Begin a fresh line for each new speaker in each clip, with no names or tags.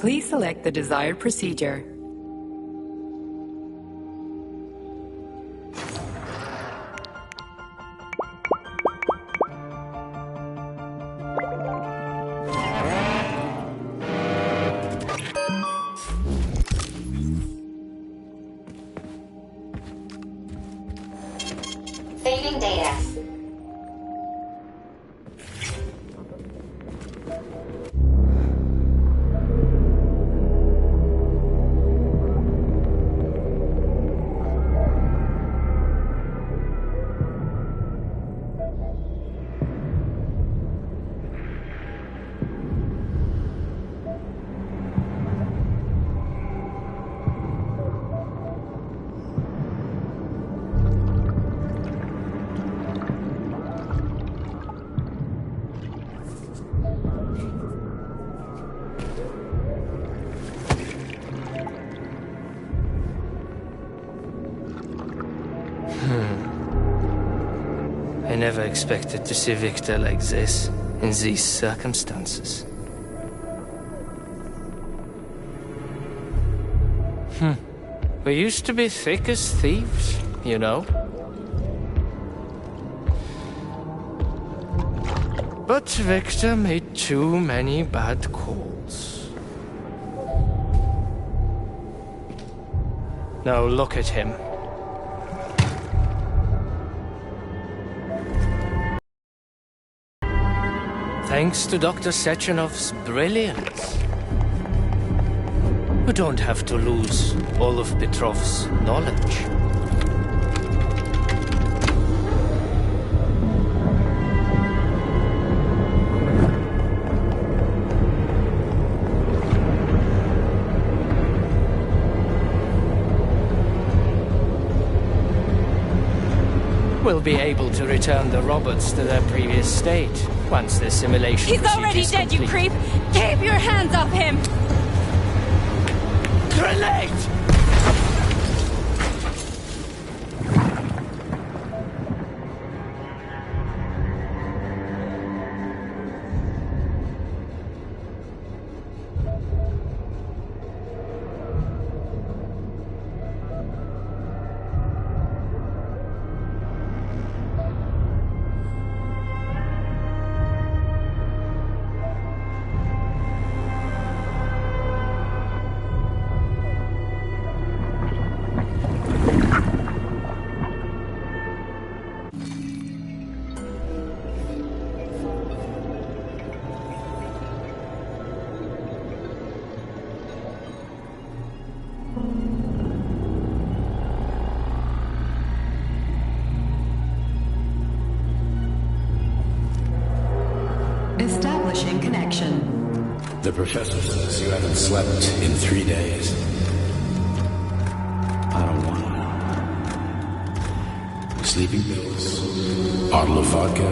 Please select the desired procedure.
Saving data.
I never expected to see Victor like this, in these circumstances. We used to be thick as thieves, you know? But Victor made too many bad calls. Now look at him. Thanks to Dr. Sechenov's brilliance. We don't have to lose all of Petrov's knowledge. We'll be able to return the robots to their previous state once the simulation
He's
procedure
already
is
dead,
complete.
you creep! Keep your hands off him!
Grenade!
Establishing connection.
The professor says you haven't slept in 3 days. I don't want to. Sleeping pills, bottle of vodka.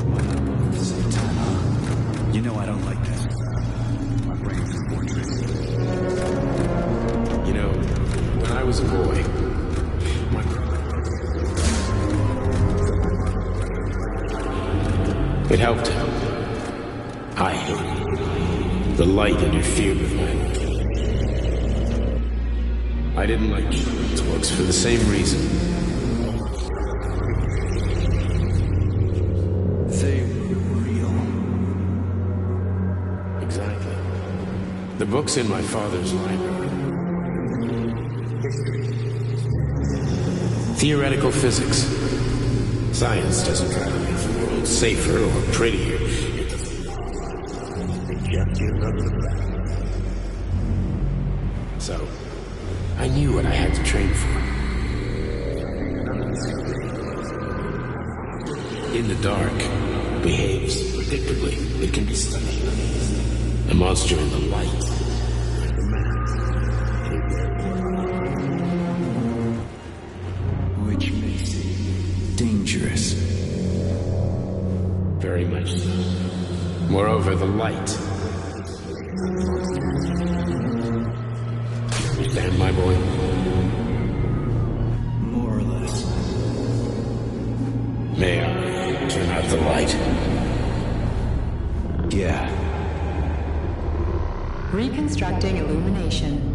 Why not both at the same time, huh? You know I don't like this. My brain's is born tricky. You know, when I was a boy, it helped him. I hated it. The light interfered with my life. I didn't like children's books for the same reason. They were real. Exactly. The books in my father's library. Theoretical physics. Science doesn't try to make the world safer or prettier. It doesn't reject your love. So, I knew what I had to train for. In the dark, behaves predictably. It can be studied. A monster in the light. Which makes it dangerous. Very much so. Moreover, the light. You understand, my boy? More or less. May I turn out the light? Yeah.
Constructing illumination.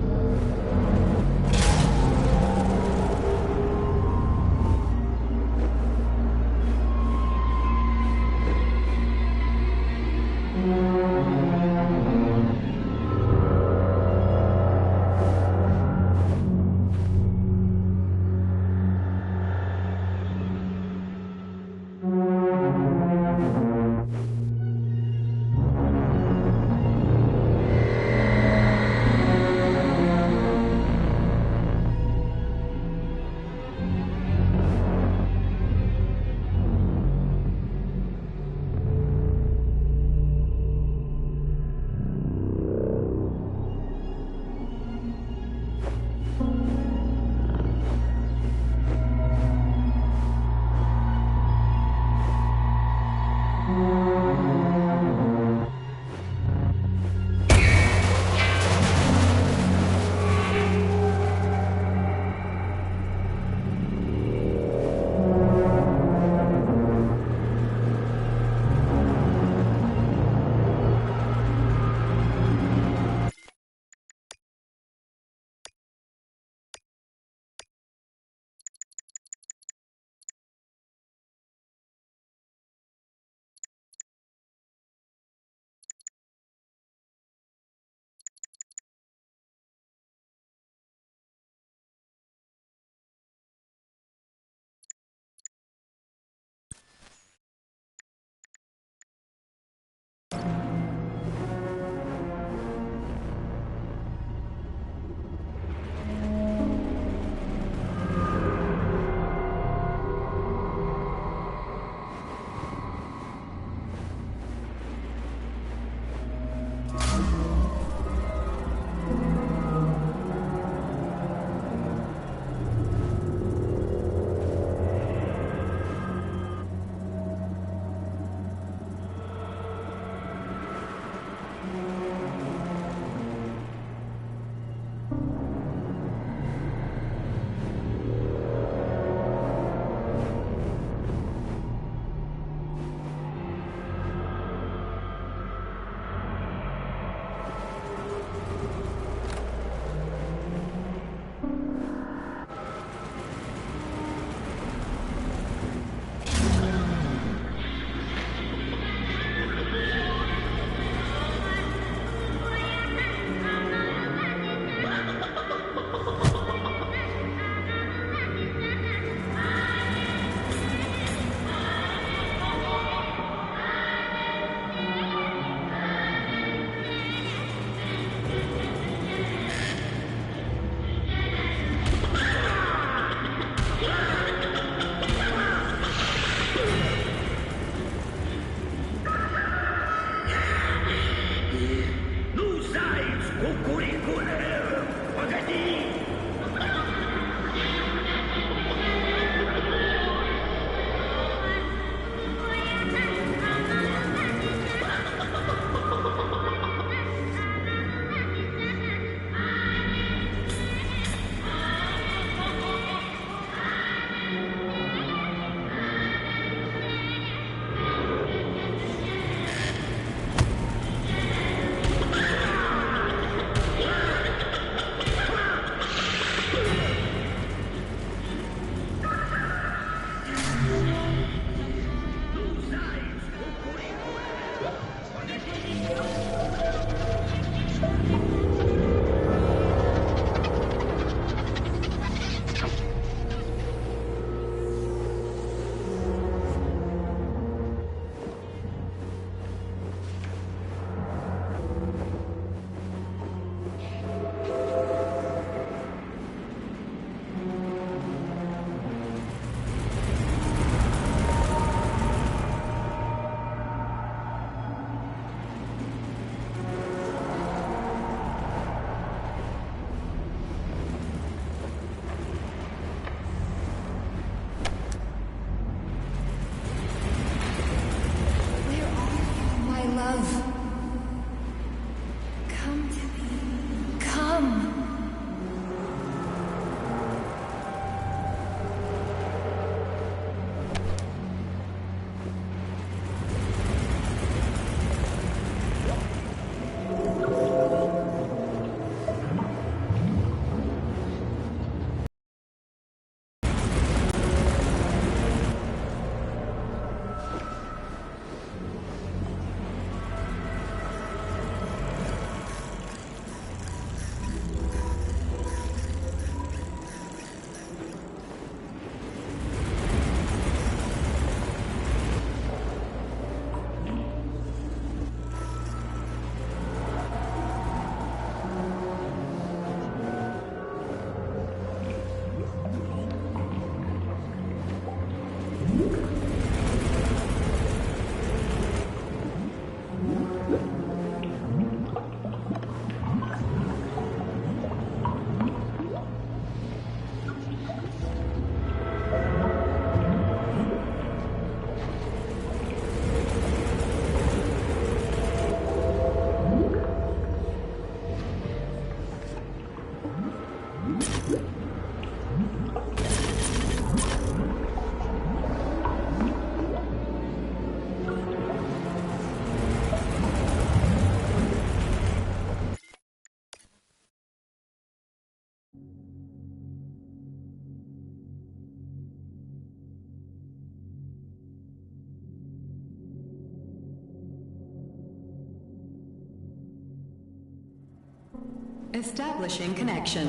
Establishing connection.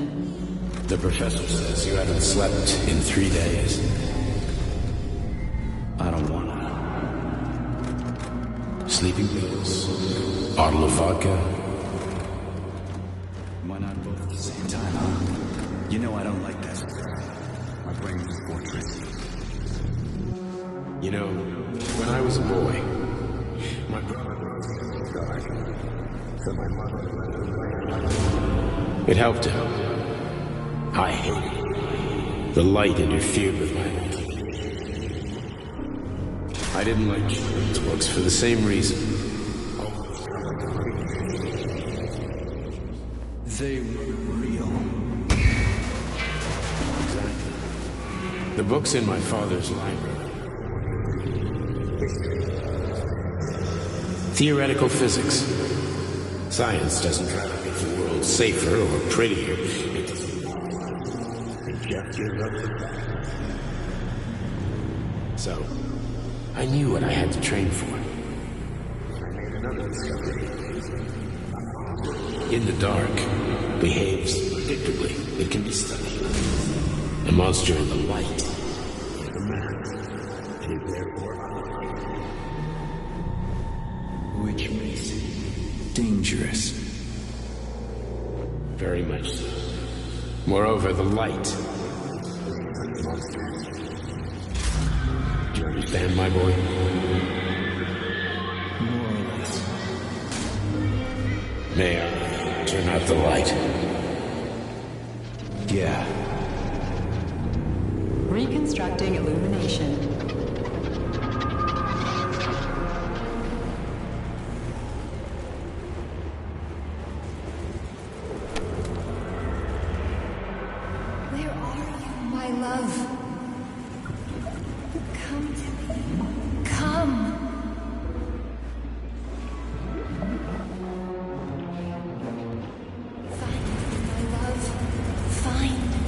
The professor says you haven't slept in 3 days. I don't want to. Sleeping pills, bottle of vodka.
Why not both at the same time, huh? You know I don't like that. My brain's a fortress.
You know, when I was a boy, my brother died. So my mother... It helped him. I hated it. The light interfered with my life. I didn't like children's books for the same reason.
They were real.
Exactly. The books in my father's library. Theoretical physics. Science doesn't try to make the world safer or prettier. It doesn't reject your love. So, I knew what I had to train for. I made another discovery. In the dark, behaves predictably. It can be studied. A monster in the light. The man. And is therefore
Which makes it dangerous.
very much so. Moreover, the light. Do you understand, my boy?
More or less.
May I turn out the light?
Yeah.
Reconstructing illumination.
Where are you, my love? Come to me. Come. Find me, my love. Find me.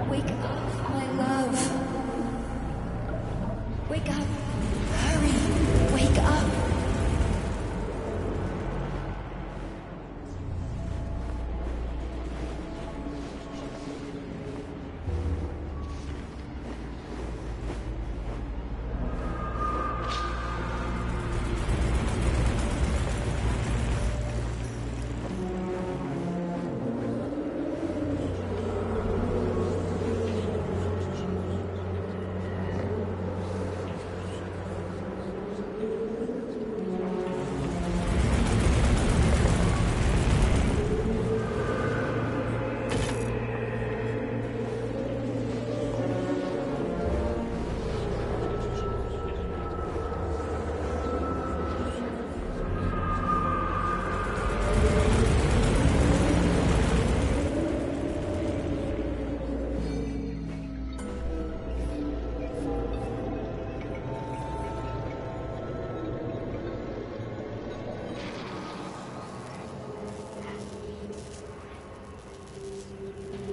Wake up, my love. Wake up. Hurry. Wake up.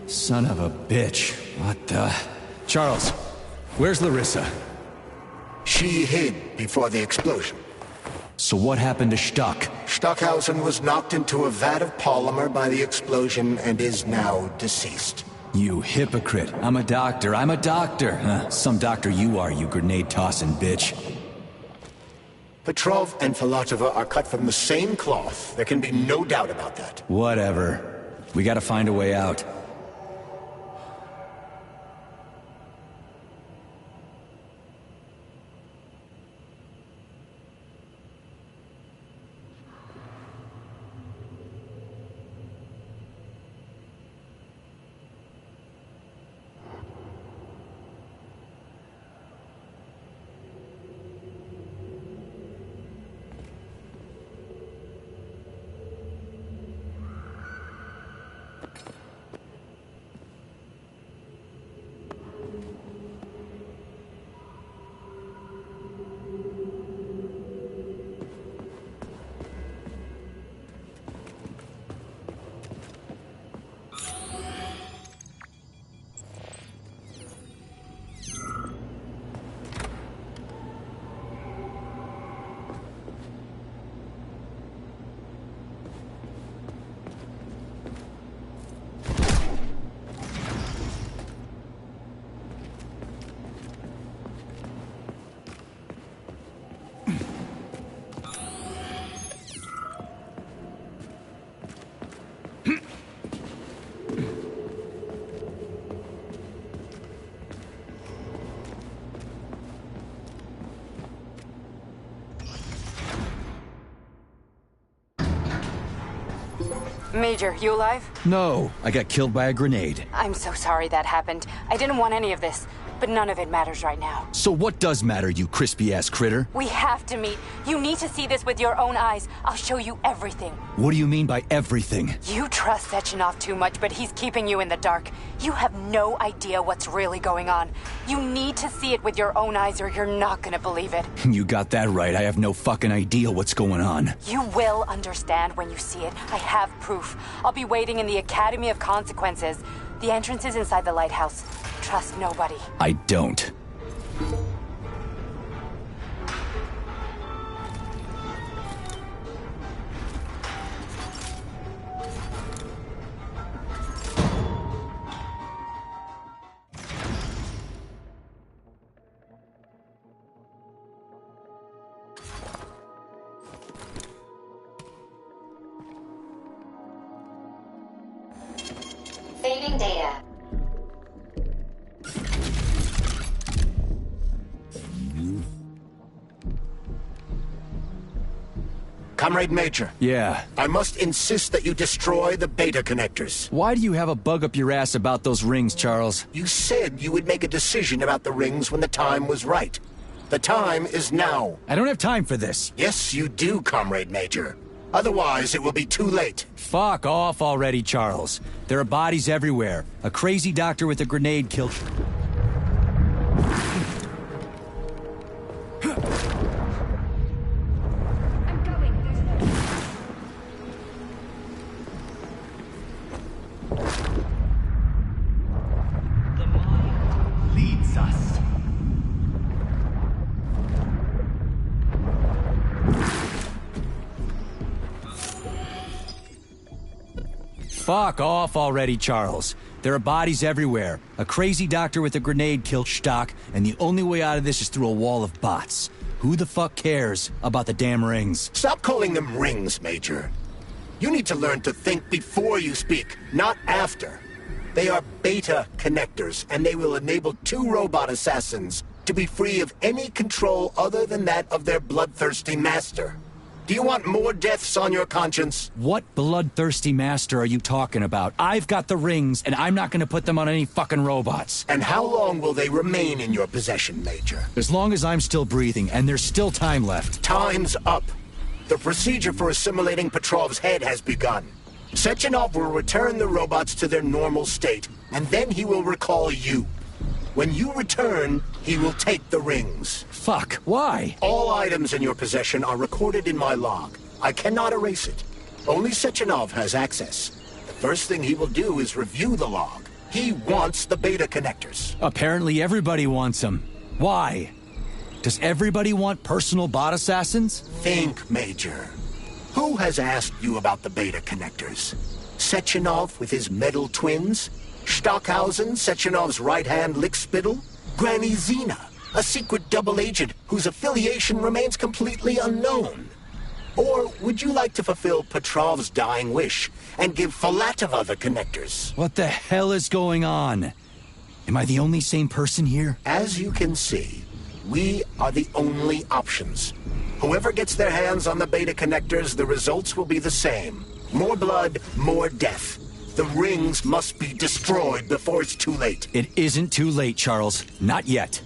Son of a bitch. What the... Charles, where's Larissa?
She hid before the explosion.
So what happened to Stuck?
Stockhausen was knocked into a vat of polymer by the explosion and is now deceased.
You hypocrite. I'm a doctor. I'm a doctor. Some doctor you are, you grenade-tossing bitch.
Petrov and Filatova are cut from the same cloth. There can be no doubt about that.
Whatever. We gotta find a way out.
Major, you alive?
No, I got killed by a grenade.
I'm so sorry that happened. I didn't want any of this, but none of it matters right now.
So what does matter, you crispy-ass critter?
We have to meet. You need to see this with your own eyes. I'll show you everything.
What do you mean by everything?
You trust Sechenov too much, but he's keeping you in the dark. You have no idea what's really going on. You need to see it with your own eyes or you're not gonna believe it.
You got that right. I have no fucking idea what's going on.
You will understand when you see it. I have proof. I'll be waiting in the Academy of Consequences. The entrance is inside the lighthouse. Trust nobody.
I don't.
Saving data.
Comrade Major.
Yeah.
I must insist that you destroy the beta connectors.
Why do you have a bug up your ass about those rings, Charles?
You said you would make a decision about the rings when the time was right. The time is now.
I don't have time for this.
Yes, you do, Comrade Major. Otherwise, it will be too late.
Fuck off already, Charles. There are bodies everywhere. A crazy doctor with a grenade killed...
Leads us.
Fuck off already, Charles. There are bodies everywhere. A crazy doctor with a grenade killed Stock, and the only way out of this is through a wall of bots. Who the fuck cares about the damn rings?
Stop calling them rings, Major. You need to learn to think before you speak, not after. They are beta connectors, and they will enable 2 robot assassins to be free of any control other than that of their bloodthirsty master. Do you want more deaths on your conscience?
What bloodthirsty master are you talking about? I've got the rings, and I'm not gonna put them on any fucking robots.
And how long will they remain in your possession, Major?
As long as I'm still breathing, and there's still time left.
Time's up. The procedure for assimilating Petrov's head has begun. Sechenov will return the robots to their normal state, and then he will recall you. When you return, he will take the rings.
Fuck, why?
All items in your possession are recorded in my log. I cannot erase it. Only Sechenov has access. The first thing he will do is review the log. He wants the beta connectors.
Apparently everybody wants them. Why? Does everybody want personal bot assassins?
Think, Major. Who has asked you about the beta connectors? Sechenov with his metal twins? Stockhausen, Sechenov's right-hand lickspittle? Granny Zena, a secret double agent whose affiliation remains completely unknown? Or would you like to fulfill Petrov's dying wish and give Filatova the connectors?
What the hell is going on? Am I the only sane person here?
As you can see, we are the only options. Whoever gets their hands on the beta connectors, the results will be the same. More blood, more death. The rings must be destroyed before it's too late.
It isn't too late, Charles. Not yet.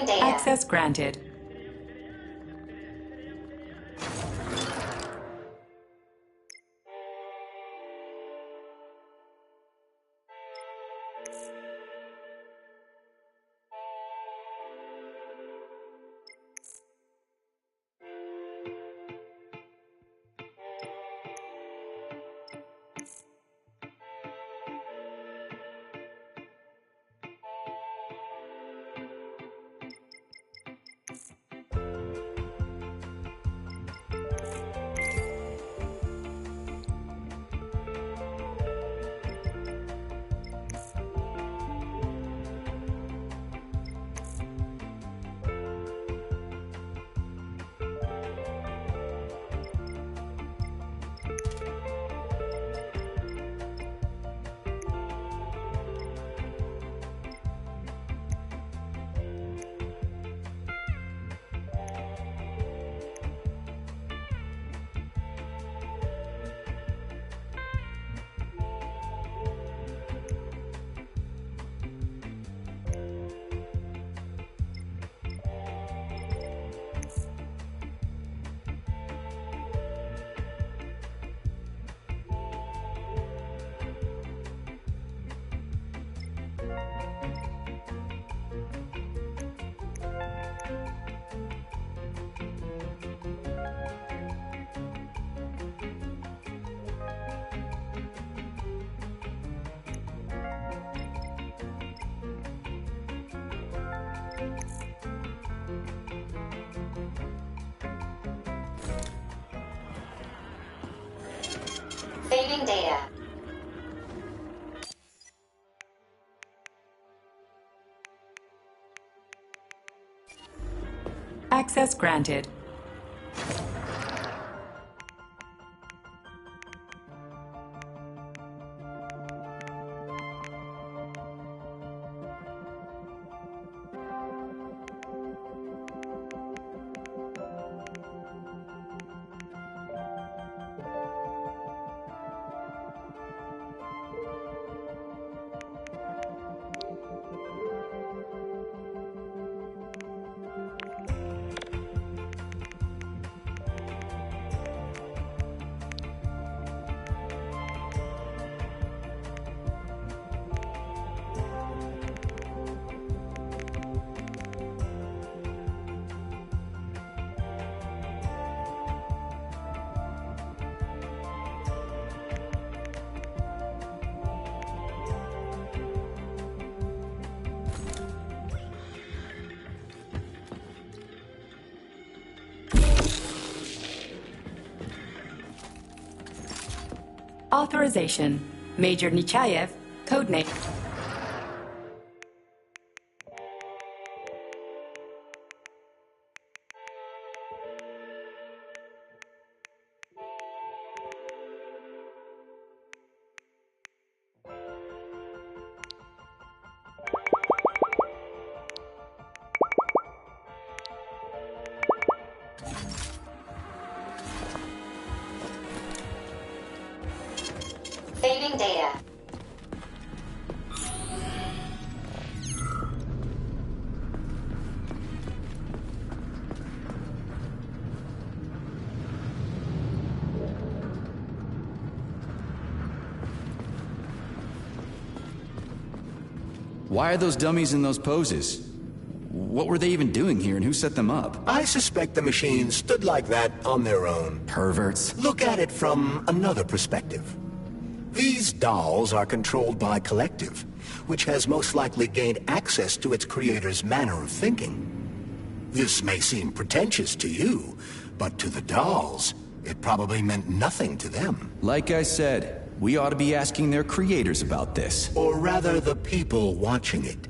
Access granted.
Saving data.
Access granted. Authorization. Major Nechayev, codename.
Saving data.
Why are those dummies in those poses? What were they even doing here, and who set them up?
I suspect the machines stood like that on their own.
Perverts.
Look at it from another perspective. These dolls are controlled by Collective, which has most likely gained access to its creator's manner of thinking. This may seem pretentious to you, but to the dolls, it probably meant nothing to them.
Like I said, we ought to be asking their creators about this.
Or rather, the people watching it.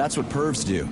That's what pervs do.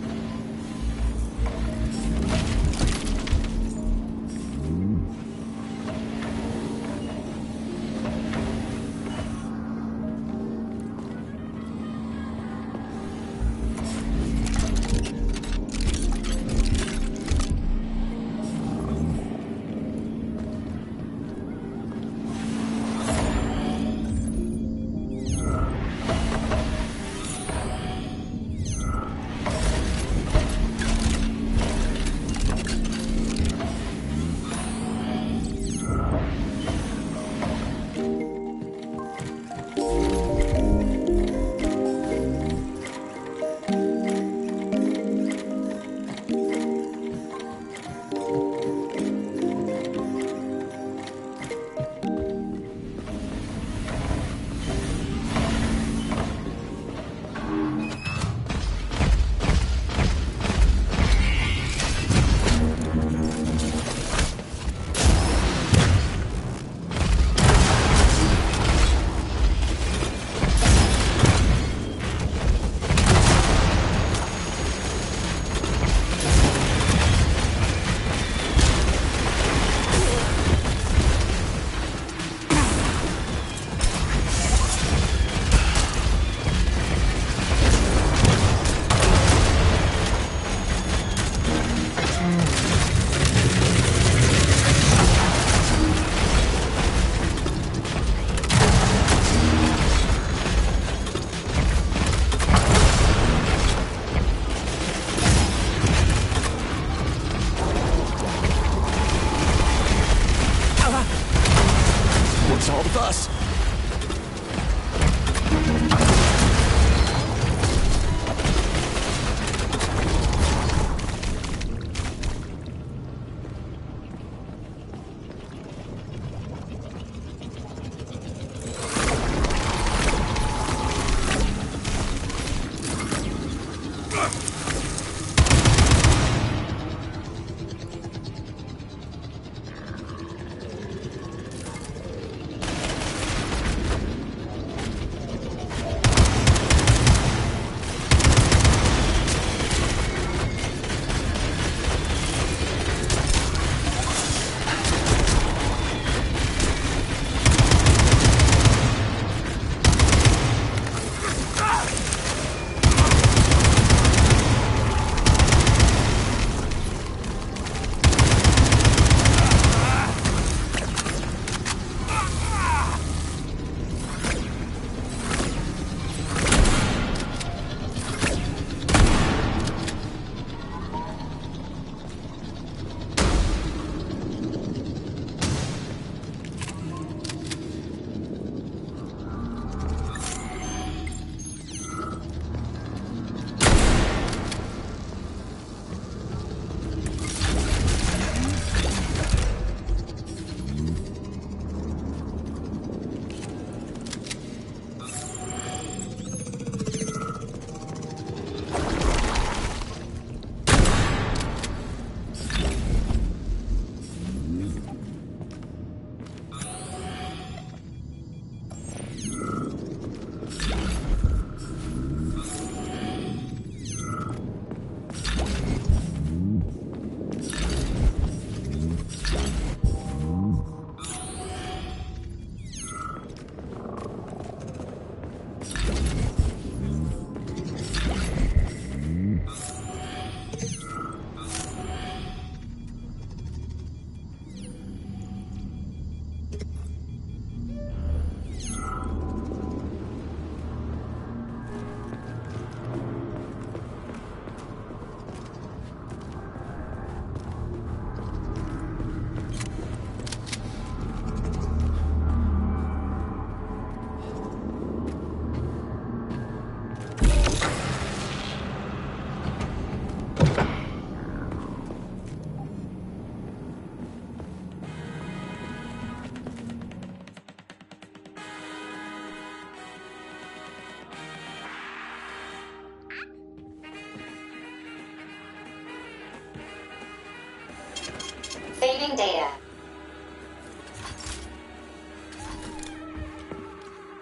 Saving data.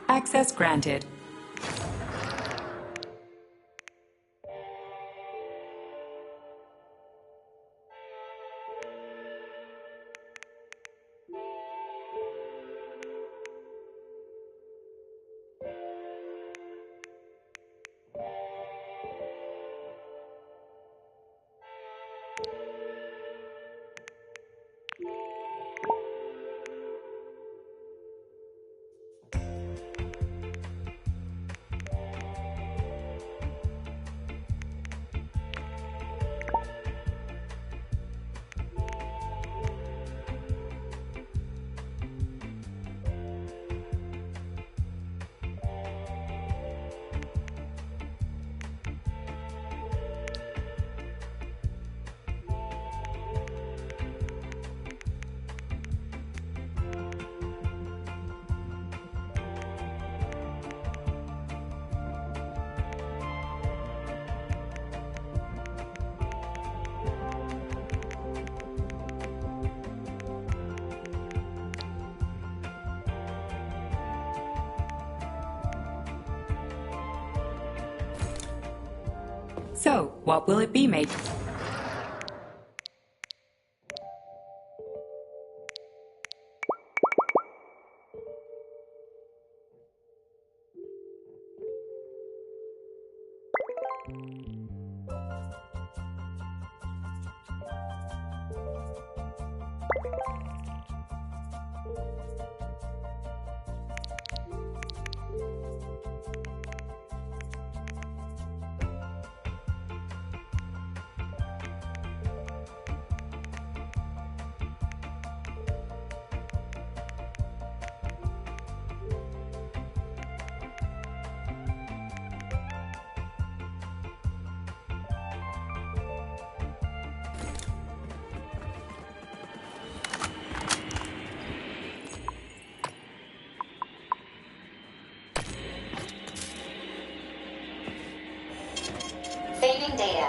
Access granted. So, what will it be, mate?
Saving data.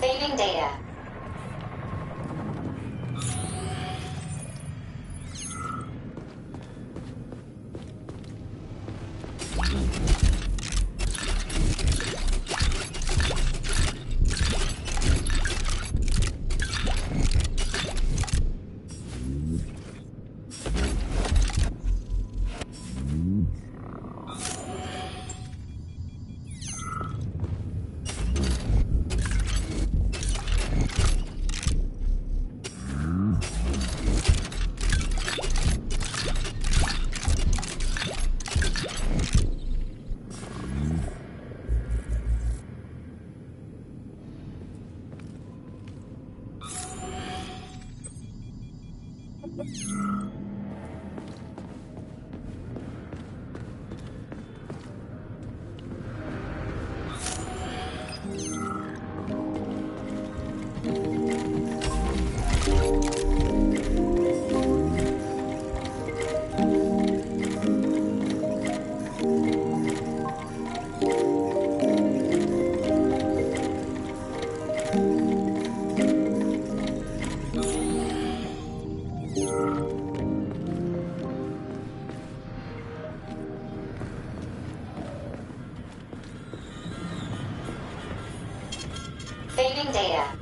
Saving data. Saving data.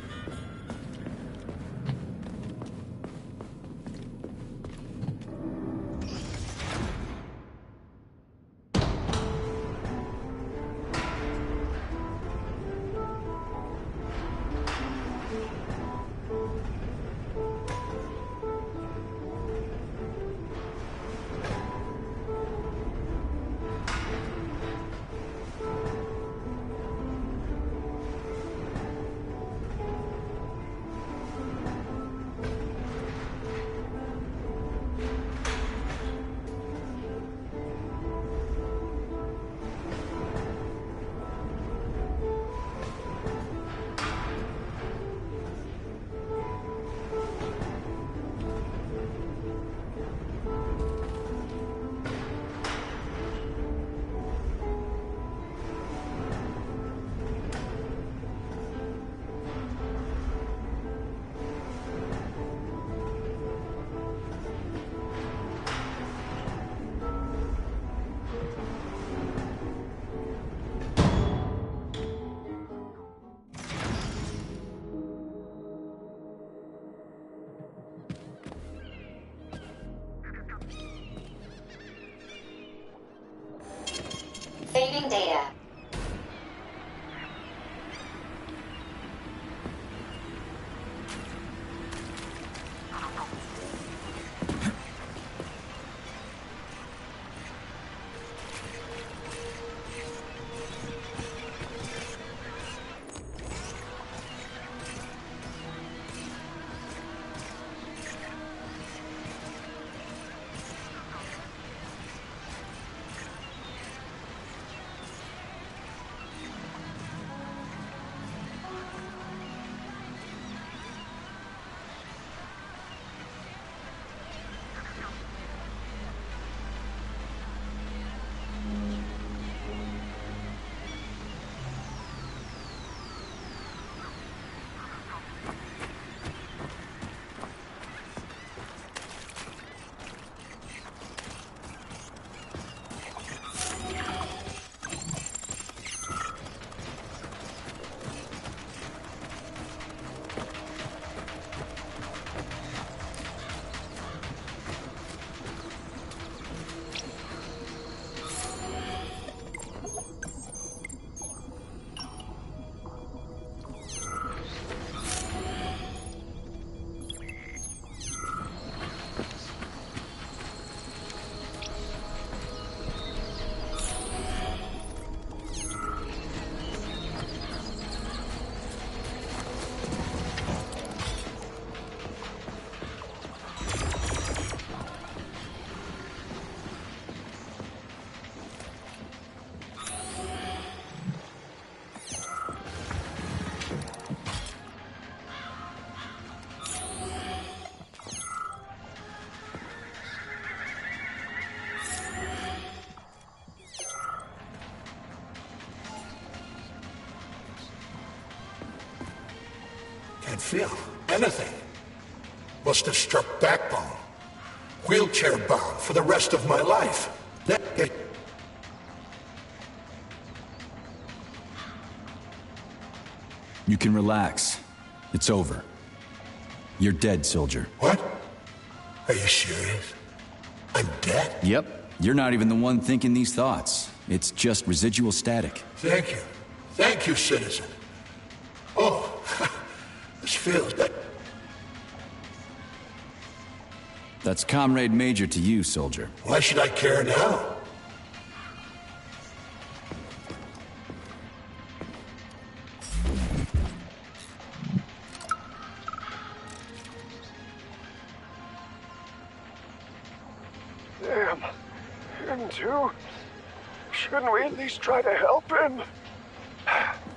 Saving data.
Can't feel anything. Must have struck backbone. Wheelchair bound for the rest of my life.
You can relax. It's over. You're dead, soldier.
What? Are you serious? I'm dead?
Yep. You're not even the one thinking these thoughts. It's just residual static.
Thank you. Thank you, citizen. Oh, this feels like...
That's Comrade Major to you, soldier.
Why should I care now?
Damn. Him too? Shouldn't we at least try to help him?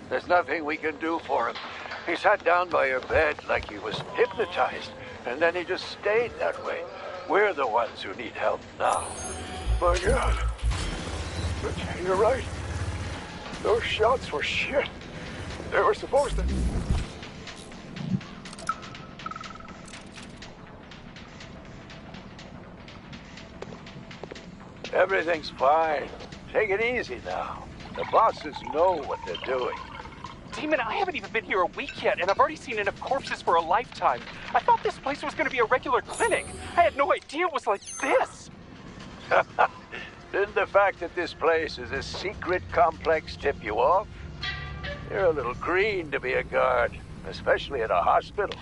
There's nothing we can do for him. He sat down by your bed like he was hypnotized, and then he just stayed that way. We're the ones who need help now.
My God. But you're right. Those shots were shit. They were supposed to...
Everything's fine. Take it easy now. The bosses know what they're doing.
Demon, I haven't even been here a week yet, and I've already seen enough corpses for a lifetime. I thought this place was going to be a regular clinic. I had no idea it was like this.
Didn't the fact that this place is a secret complex tip you off? You're a little green to be a guard, especially at a hospital.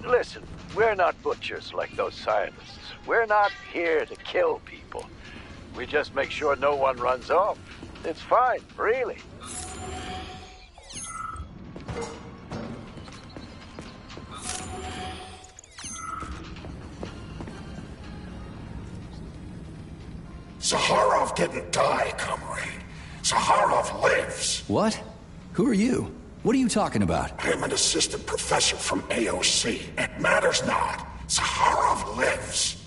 Listen, we're not butchers like those scientists. We're not here to kill people. We just make sure no one runs off. It's fine, really.
Zaharov didn't die, comrade. Zaharov lives.
What? Who are you? What are you talking about?
I'm an assistant professor from AOC. It matters not. Zaharov lives.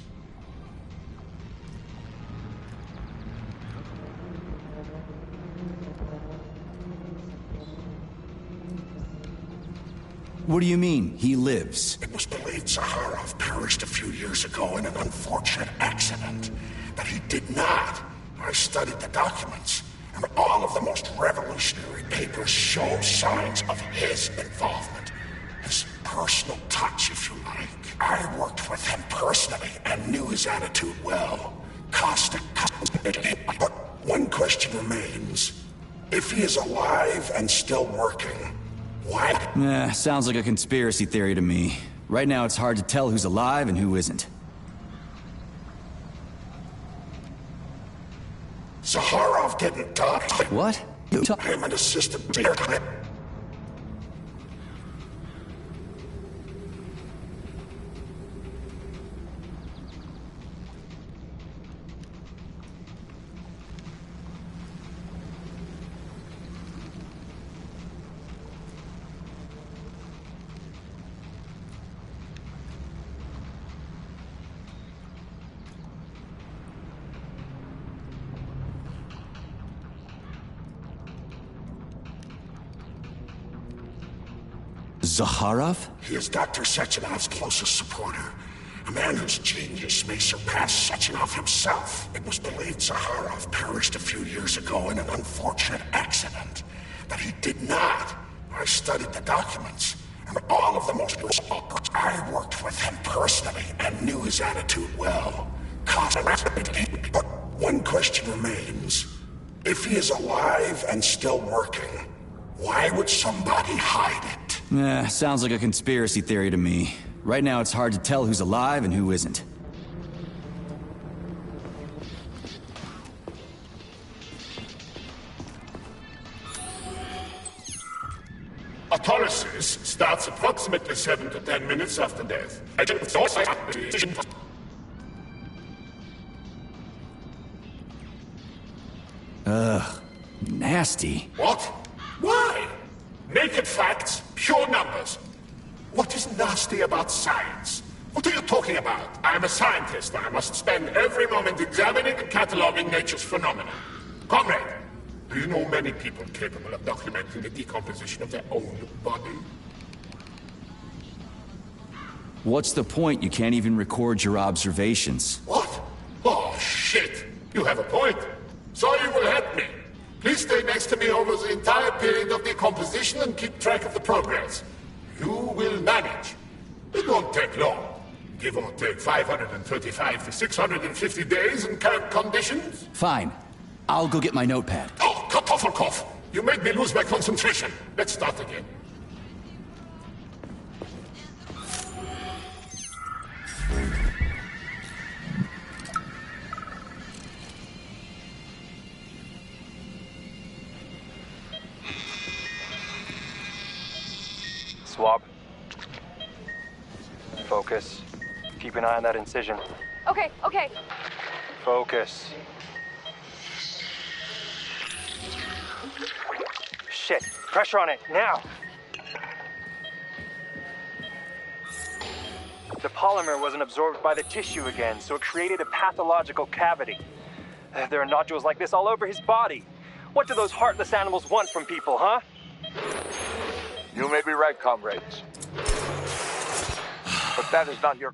What do you mean, he lives?
It was believed Zaharov perished a few years ago in an unfortunate accident. But he did not. I studied the documents, and all of the most revolutionary papers show signs of his involvement. His personal touch, if you like. I worked with him personally and knew his attitude well. Caustic, but one question remains. If he is alive and still working, why?
Sounds like a conspiracy theory to me. Right now it's hard to tell who's alive and who isn't.
Zaharov didn't die.
What?
I'm an assistant.
Zaharov?
He is Dr. Sechenov's closest supporter. A man whose genius may surpass Sechenov himself. It was believed Zaharov perished a few years ago in an unfortunate accident. But he did not. I studied the documents, and all of the most... I worked with him personally and knew his attitude well. But one question remains. If he is alive and still working, why would somebody hide it?
Sounds like a conspiracy theory to me. Right now it's hard to tell who's alive and who isn't.
Autolysis starts approximately 7 to 10 minutes after death.
Ugh, nasty.
What? Why? Naked facts, pure numbers. What is nasty about science? What are you talking about? I'm a scientist. I must spend every moment examining and cataloging nature's phenomena. Comrade, do you know many people capable of documenting the decomposition of their own body?
What's the point? You can't even record your observations.
What? Oh, shit. You have a point. So you will help me. Please stay next to me over the entire period of decomposition and keep track of the progress. You will manage. It won't take long. Give or take 535 to 650 days in current conditions.
Fine. I'll go get my notepad.
Oh, Kartoffelkopf! You made me lose my concentration. Let's start again.
Swab. Focus. Keep an eye on that incision.
Okay, okay.
Focus. Shit. Pressure on it, now! The polymer wasn't absorbed by the tissue again, so it created a pathological cavity. There are nodules like this all over his body. What do those heartless animals want from people, huh?
You may be right, comrades. But that is not your...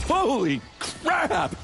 Holy crap!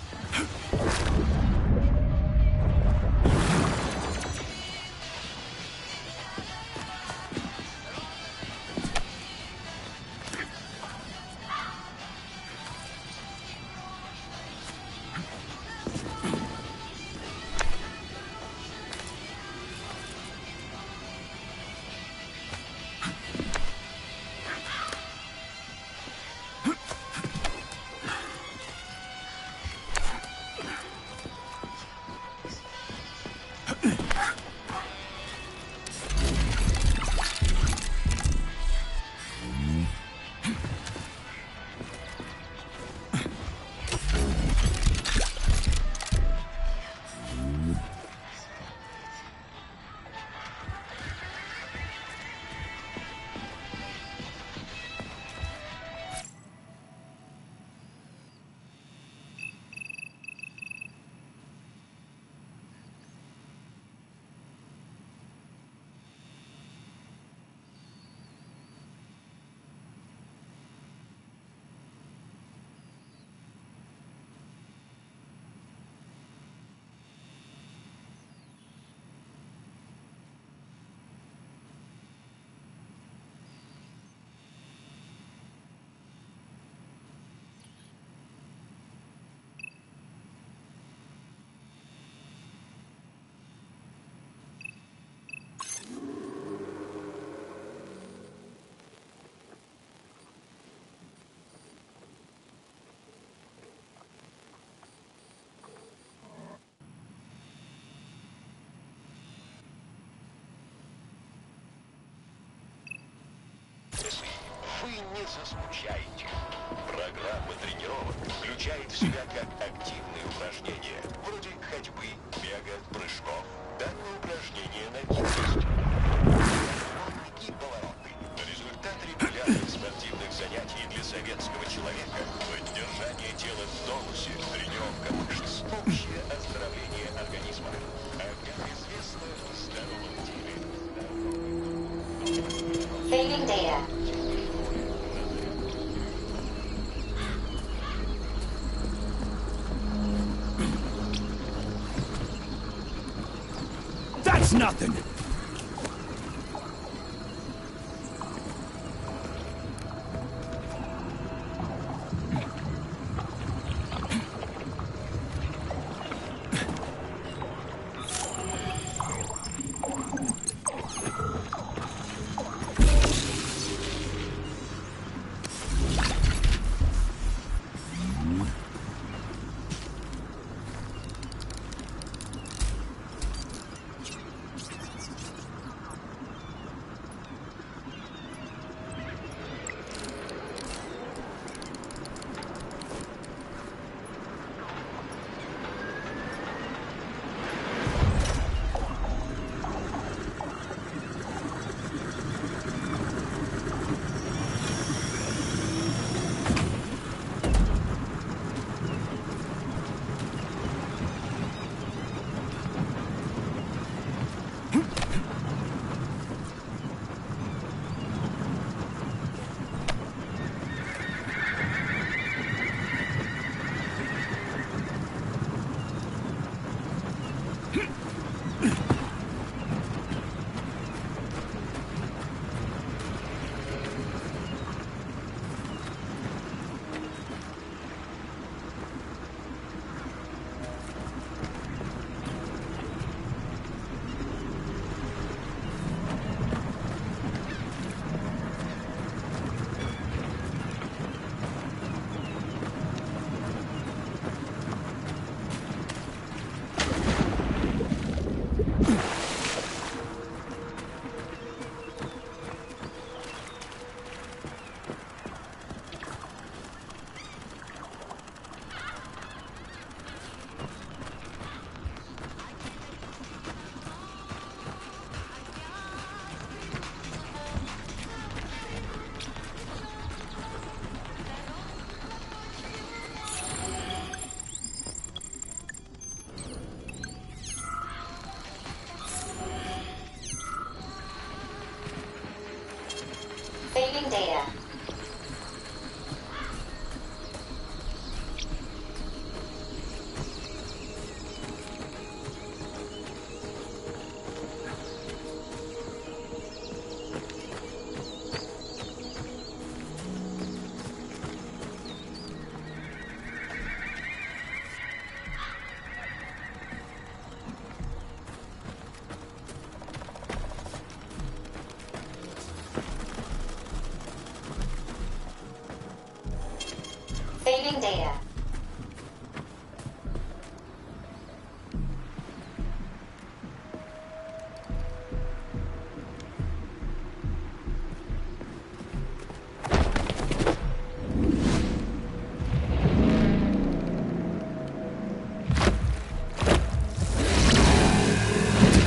не заскучаете. Программа тренировок включает в себя как активные упражнения, вроде ходьбы, бега, прыжков, так и упражнения на гибкость. И повороты. Результат регулярных спортивных занятий для советского человека. Поддержание тела в тонусе, тренировка мышц, общее оздоровление организма. А как известно, в здоровом теле.
Saving data.
That's nothing!
Saving data. Saving data.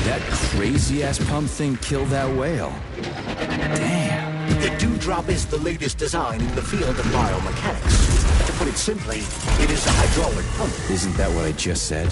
That crazy-ass pump thing kill that whale? Damn.
The Dewdrop is the latest design in the field of biomechanics. To put it simply, it is a hydraulic pump.
Isn't that what I just said?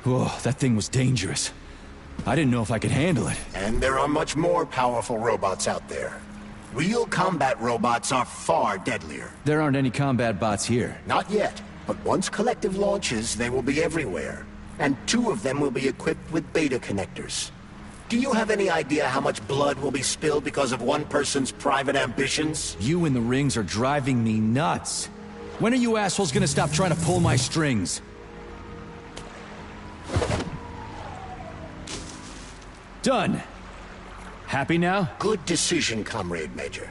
Whoa, that thing was dangerous. I didn't know if I could handle it.
And there are much more powerful robots out there. Real combat robots are far deadlier.
There aren't any combat bots here.
Not yet, but once Collective launches, they will be everywhere. And 2 of them will be equipped with beta connectors. Do you have any idea how much blood will be spilled because of one person's private ambitions?
You in the rings are driving me nuts. When are you assholes gonna stop trying to pull my strings? Done. Happy now?
Good decision, Comrade Major.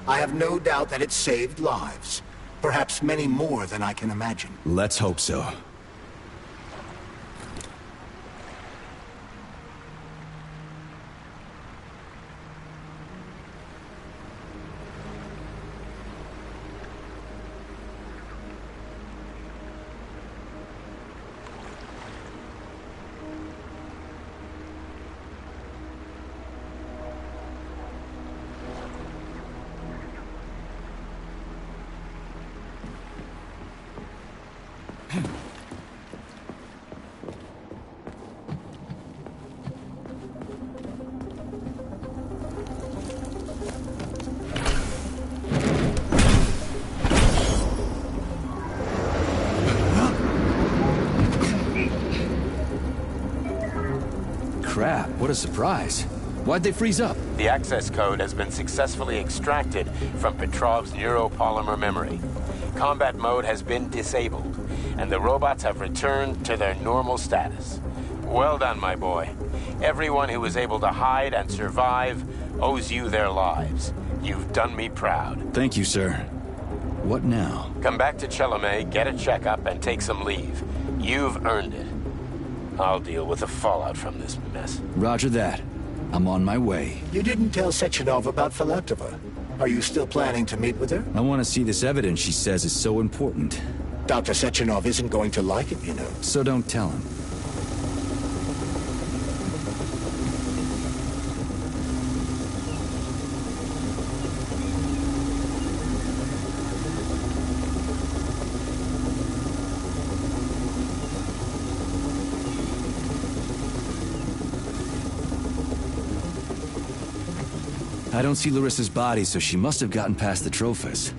I have no doubt that it saved lives. Perhaps many more than I can imagine.
Let's hope so. Crap, what a surprise. Why'd they freeze up?
The access code has been successfully extracted from Petrov's neuropolymer memory. Combat mode has been disabled, and the robots have returned to their normal status. Well done, my boy. Everyone who was able to hide and survive owes you their lives. You've done me proud.
Thank you, sir. What now?
Come back to Chelome, get a checkup, and take some leave. You've earned it. I'll deal with the fallout from this mess.
Roger that. I'm on my way.
You didn't tell Sechenov about Filatova. Are you still planning to meet with her?
I want to see this evidence she says is so important.
Dr. Sechenov isn't going to like it, you know.
So don't tell him. I don't see Larissa's body, so she must have gotten past the Trophus.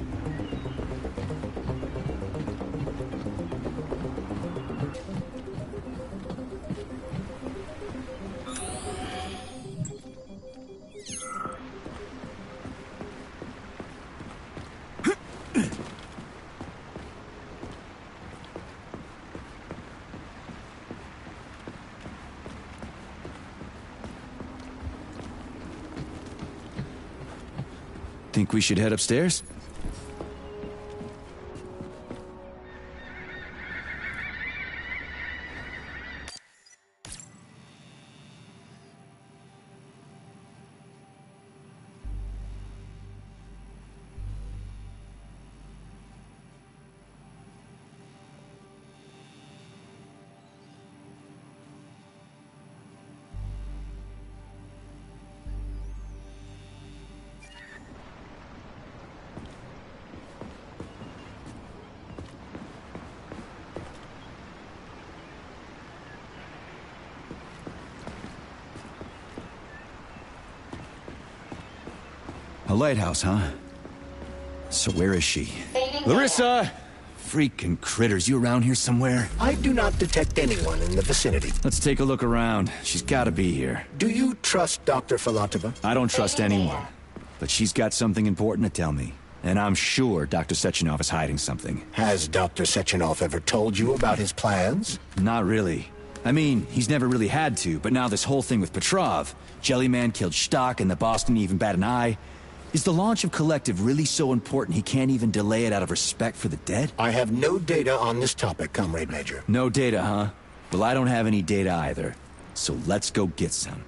Think we should head upstairs? A lighthouse, huh? So where is she? Larissa! Freaking critters, you around here somewhere?
I do not detect anyone in the vicinity.
Let's take a look around. She's gotta be here.
Do you trust Dr. Filatova?
I don't trust anyone. But she's got something important to tell me. And I'm sure Dr. Sechenov is hiding something.
Has Dr. Sechenov ever told you about his plans?
Not really. I mean, he's never really had to, but now this whole thing with Petrov, Jellyman killed Stock and the boss didn't even bat an eye. Is the launch of Collective really so important he can't even delay it out of respect for the dead?
I have no data on this topic, Comrade Major.
No data, huh? Well, I don't have any data either. So let's go get some.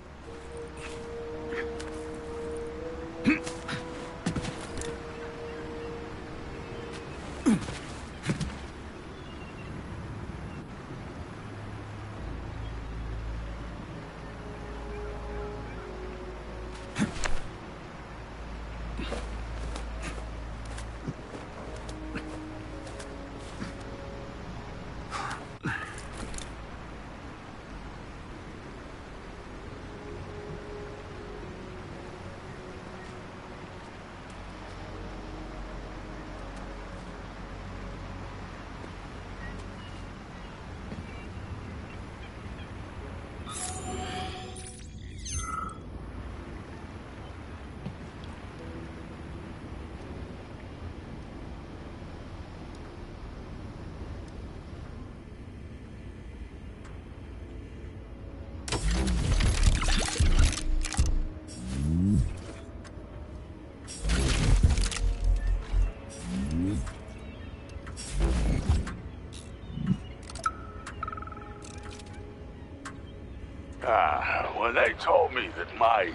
when they told me that my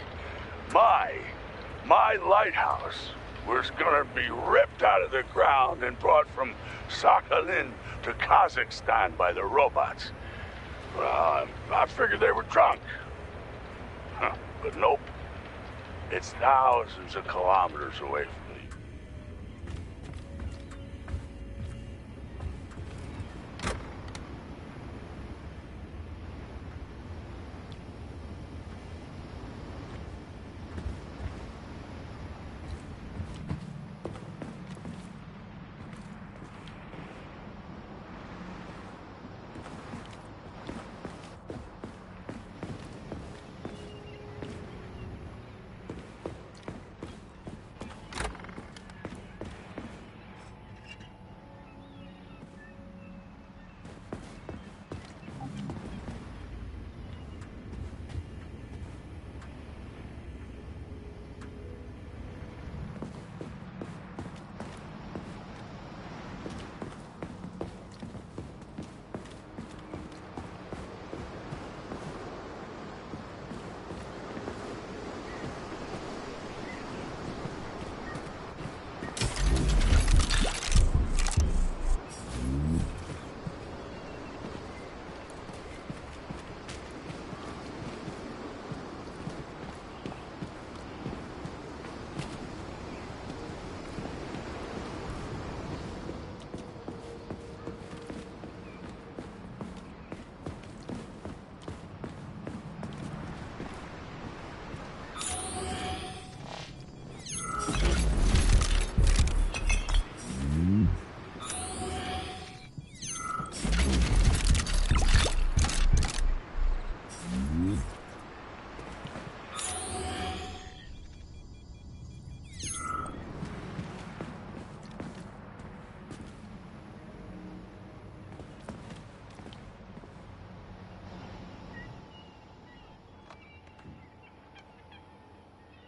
lighthouse was gonna be ripped out of the ground and brought from Sakhalin to Kazakhstan by the robots. Well, I figured they were drunk. Huh, but nope. It's thousands of kilometers away from me.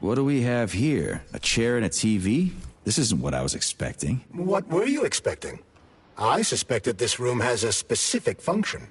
What do we have here? A chair and a TV? This isn't what I was expecting.
What were you expecting? I suspected this room has a specific function.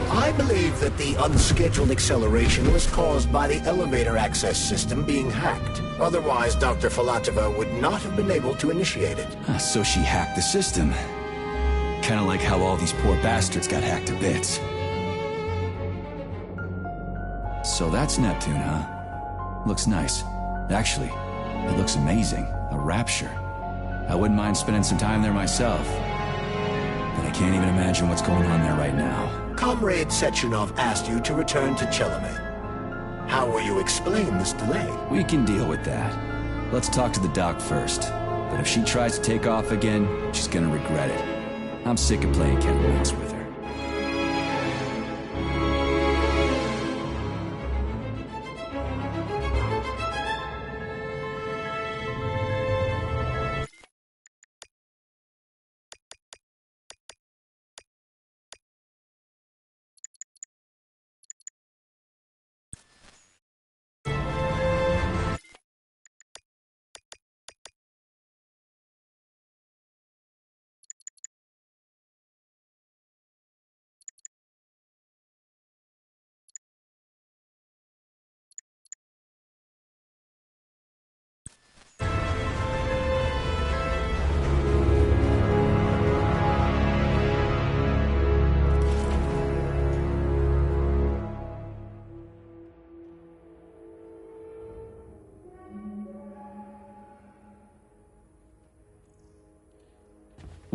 I believe that the unscheduled acceleration was caused by the elevator access system being hacked. Otherwise, Dr. Filatova would not have been able to initiate it.
So she hacked the system. Kinda like how all these poor bastards got hacked to bits. So that's Neptune, huh? Looks nice. Actually, it looks amazing. A rapture. I wouldn't mind spending some time there myself. But I can't even imagine what's going on there right now.
Comrade Sechenov asked you to return to Chelomey. How will you explain this delay?
We can deal with that. Let's talk to the doc first. But if she tries to take off again, she's gonna regret it. I'm sick of playing cat and mouse with her.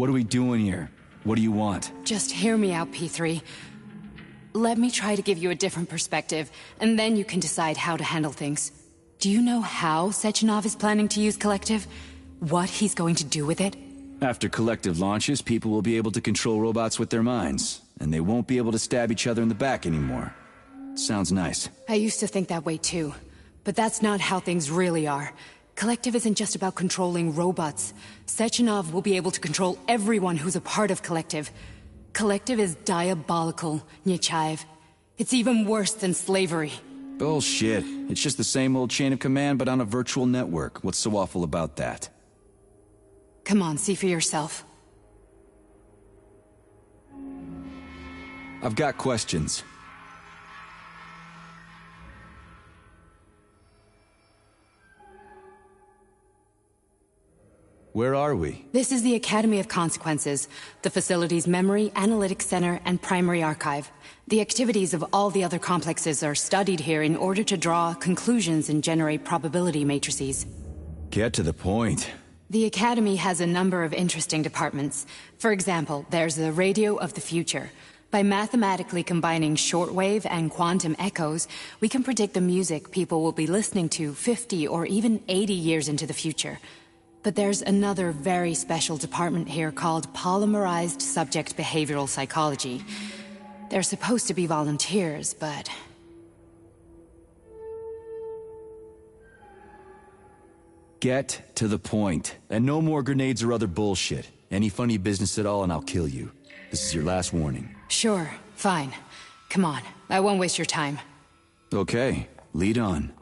What are we doing here? What do you want?
Just hear me out, P3. Let me try to give you a different perspective, and then you can decide how to handle things. Do you know how Sechenov is planning to use Collective? What he's going to do with it?
After Collective launches, people will be able to control robots with their minds, and they won't be able to stab each other in the back anymore. Sounds nice.
I used to think that way too, but that's not how things really are. Collective isn't just about controlling robots. Sechenov will be able to control everyone who's a part of Collective. Collective is diabolical, Nechayev. It's even worse than slavery.
Bullshit. It's just the same old chain of command, but on a virtual network. What's so awful about that?
Come on, see for yourself.
I've got questions. Where are we?
This is the Academy of Consequences, the facility's memory, analytics center, and primary archive. The activities of all the other complexes are studied here in order to draw conclusions and generate probability matrices.
Get to the point.
The Academy has a number of interesting departments. For example, there's the Radio of the Future. By mathematically combining shortwave and quantum echoes, we can predict the music people will be listening to 50 or even 80 years into the future. But there's another very special department here called Polymerized Subject Behavioral Psychology. They're supposed to be volunteers, but...
Get to the point. And no more grenades or other bullshit. Any funny business at all and I'll kill you. This is your last warning.
Sure, fine. Come on, I won't waste your time.
Okay, lead on.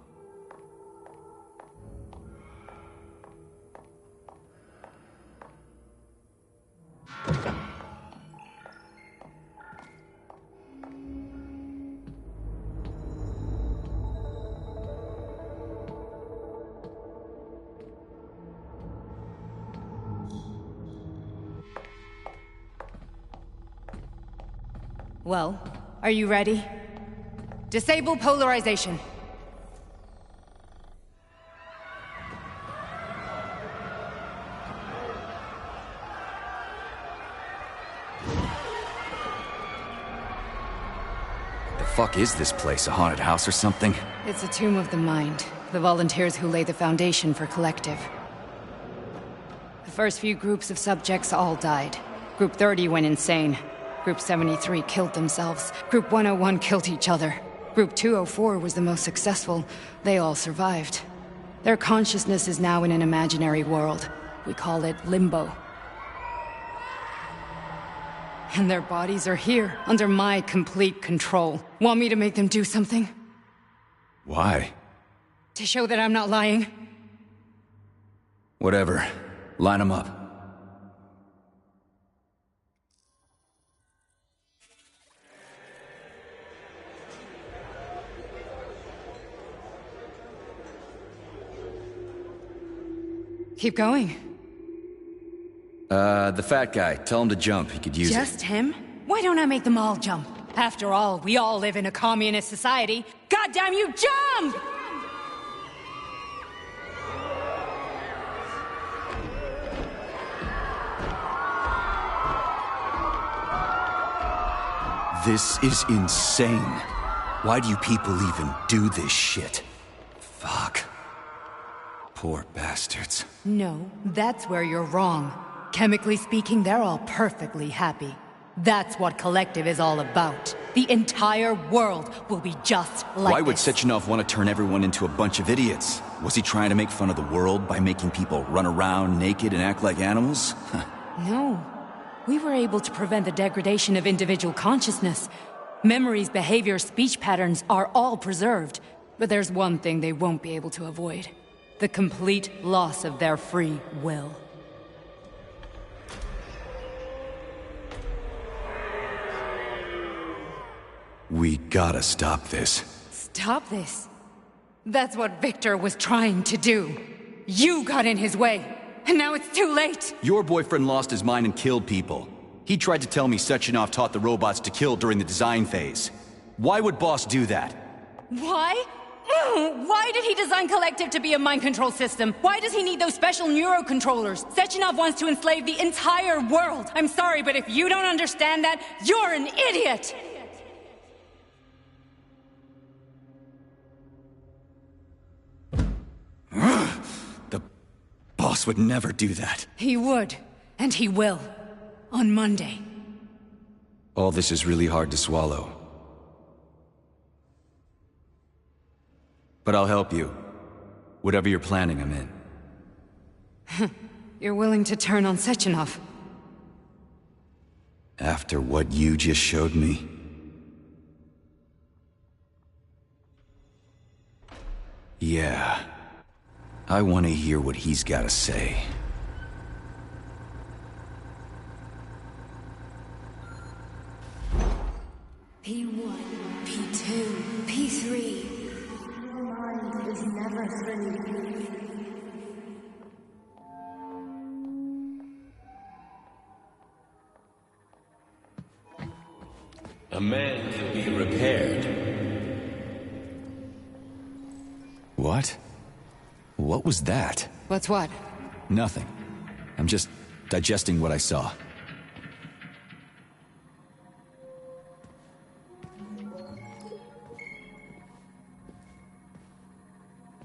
Well, are you ready? Disable polarization.
The fuck is this place? A haunted house or something?
It's a tomb of the mind. The volunteers who lay the foundation for Collective. The first few groups of subjects all died. Group 30 went insane. Group 73 killed themselves. Group 101 killed each other. Group 204 was the most successful. They all survived. Their consciousness is now in an imaginary world. We call it Limbo. And their bodies are here, under my complete control. Want me to make them do something?
Why?
To show that I'm not lying?
Whatever. Line them up.
Keep going.
The fat guy. Tell him to jump. He could use it.
Just him? Why don't I make them all jump? After all, we all live in a communist society. Goddamn you, jump!
This is insane. Why do you people even do this shit? Fuck. Poor bastards.
No, that's where you're wrong. Chemically speaking, they're all perfectly happy. That's what Collective is all about. The entire world will be just like
Why would
this.
Sechenov want to turn everyone into a bunch of idiots? Was he trying to make fun of the world by making people run around naked and act like animals?
No. We were able to prevent the degradation of individual consciousness. Memories, behavior, speech patterns are all preserved. But there's one thing they won't be able to avoid. The complete loss of their free will.
We gotta stop this.
Stop this. That's what Victor was trying to do. You got in his way, and now it's too late.
Your boyfriend lost his mind and killed people. He tried to tell me Sechenov taught the robots to kill during the design phase. Why would Boss do that?
Why? Why did he design Collective to be a mind control system? Why does he need those special neurocontrollers? Sechenov wants to enslave the entire world. I'm sorry, but if you don't understand that, you're an idiot!
The boss would never do that.
He would. And he will. On Monday.
All this is really hard to swallow. But I'll help you. Whatever you're planning, I'm in.
You're willing to turn on Sechenov?
After what you just showed me? Yeah. I want to hear what he's got to say.
P1, P2, P3. Your mind is never free.
A man can be repaired.
What? What was that?
What's what?
Nothing. I'm just digesting what I saw.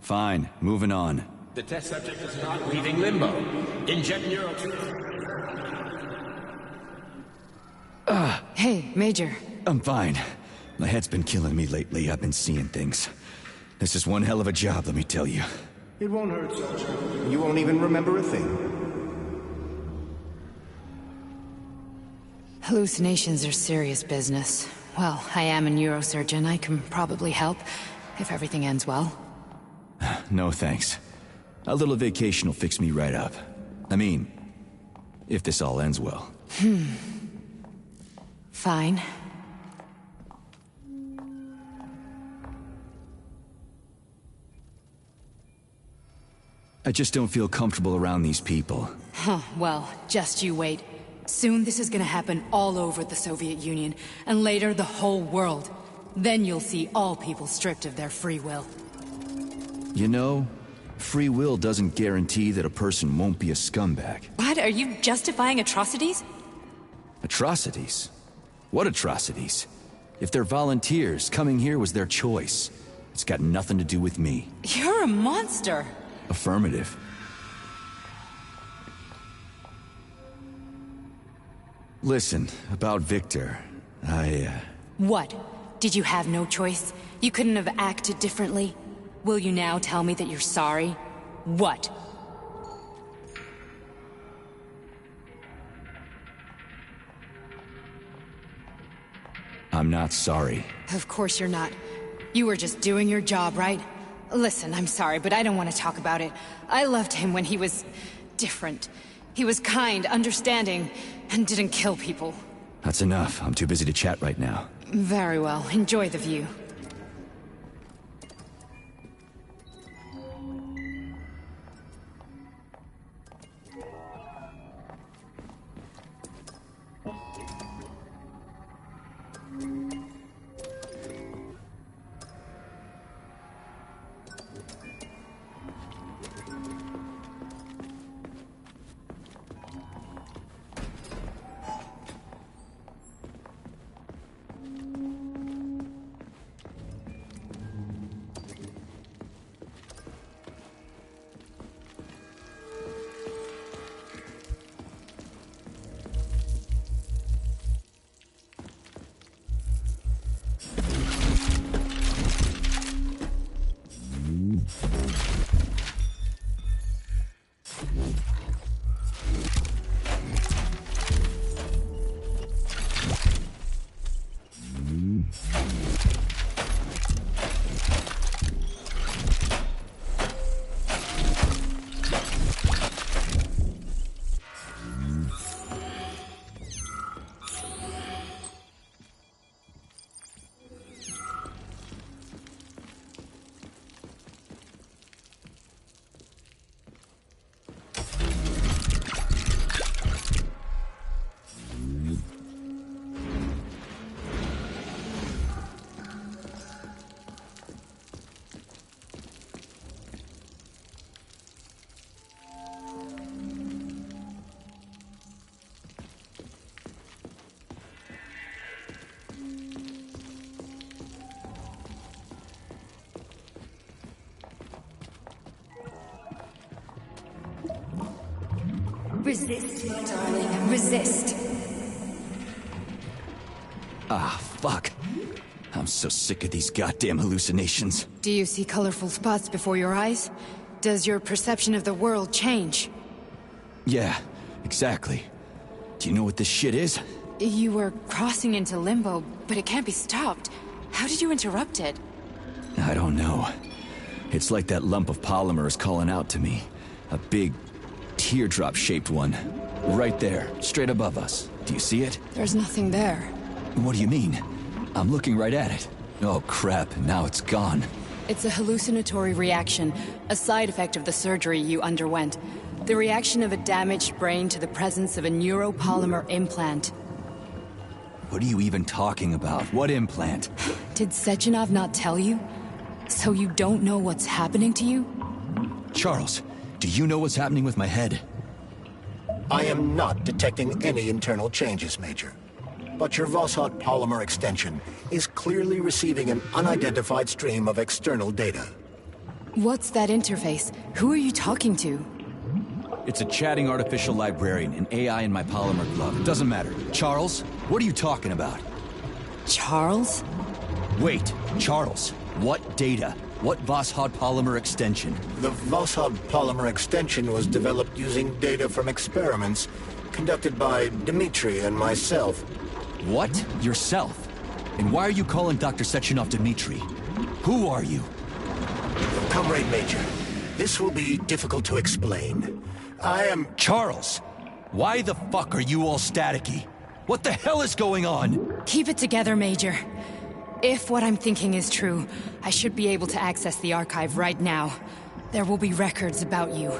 Fine, moving on.
The test subject is not leaving limbo. Inject neural...
Hey, Major.
I'm fine. My head's been killing me lately. I've been seeing things. This is one hell of a job, let me tell you.
It won't hurt, soldier. You won't even remember a thing.
Hallucinations are serious business. Well, I am a neurosurgeon. I can probably help, if everything ends well.
No thanks. A little vacation will fix me right up. I mean, if this all ends well.
Fine.
I just don't feel comfortable around these people.
Huh, well, just you wait. Soon this is gonna happen all over the Soviet Union, and later the whole world. Then you'll see all people stripped of their free will.
You know, free will doesn't guarantee that a person won't be a scumbag.
What? Are you justifying atrocities?
Atrocities? What atrocities? If they're volunteers, coming here was their choice. It's got nothing to do with me.
You're a monster!
Affirmative. Listen, about Victor,
What? Did you have no choice? You couldn't have acted differently? Will you now tell me that you're sorry? What?
I'm not sorry.
Of course you're not. You were just doing your job, right? Listen, I'm sorry, but I don't want to talk about it. I loved him when he was... different. He was kind, understanding, and didn't kill people.
That's enough. I'm too busy to chat right now.
Very well. Enjoy the view.
Resist, my darling. Resist.
Ah, fuck. I'm so sick of these goddamn hallucinations.
Do you see colorful spots before your eyes? Does your perception of the world change?
Yeah, exactly. Do you know what this shit is?
You were crossing into limbo, but it can't be stopped. How did you interrupt it?
I don't know. It's like that lump of polymer is calling out to me. A big, teardrop-shaped one. Right there, straight above us. Do you see it?
There's nothing there.
What do you mean? I'm looking right at it. Oh crap, now it's gone.
It's a hallucinatory reaction, a side effect of the surgery you underwent. The reaction of a damaged brain to the presence of a neuropolymer implant.
What are you even talking about? What implant?
Did Sechenov not tell you? So you don't know what's happening to you?
Charles, do you know what's happening with my head?
I am not detecting any internal changes, Major. But your Voskhod polymer extension is clearly receiving an unidentified stream of external data.
What's that interface? Who are you talking to?
It's a chatting artificial librarian, an AI in my polymer glove. It doesn't matter. Charles, what are you talking about?
Charles?
Wait, Charles, what data? What Voskhod polymer extension?
The Voskhod polymer extension was developed using data from experiments conducted by Dmitri and myself.
What? Yourself? And why are you calling Dr. Sechenov Dmitri? Who are you?
Comrade Major, this will be difficult to explain. I am...
Charles! Why the fuck are you all staticky? What the hell is going on?
Keep it together, Major. If what I'm thinking is true, I should be able to access the archive right now. There will be records about you.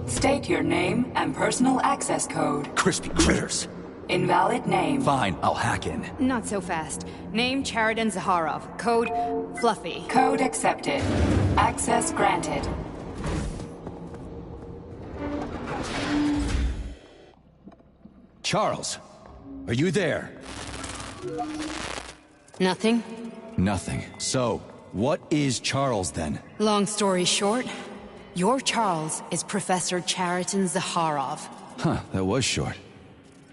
State your name and personal access code.
Crispy critters.
Invalid name.
Fine, I'll hack in.
Not so fast. Name Chariton Zaharov. Code Fluffy.
Code accepted. Access granted.
Charles, are you there?
Nothing?
Nothing. So, what is Charles then?
Long story short, your Charles is Professor Chariton Zaharov.
Huh, that was short.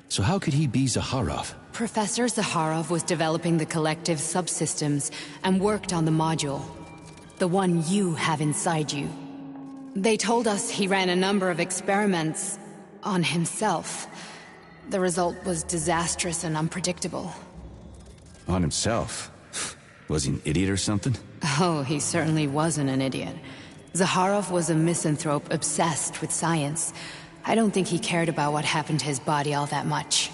So how could he be Zaharov?
Professor Zaharov was developing the collective subsystems and worked on the module. The one you have inside you. They told us he ran a number of experiments on himself. The result was disastrous and unpredictable.
On himself? Was he an idiot or something?
Oh, he certainly wasn't an idiot. Zaharov was a misanthrope obsessed with science. I don't think he cared about what happened to his body all that much.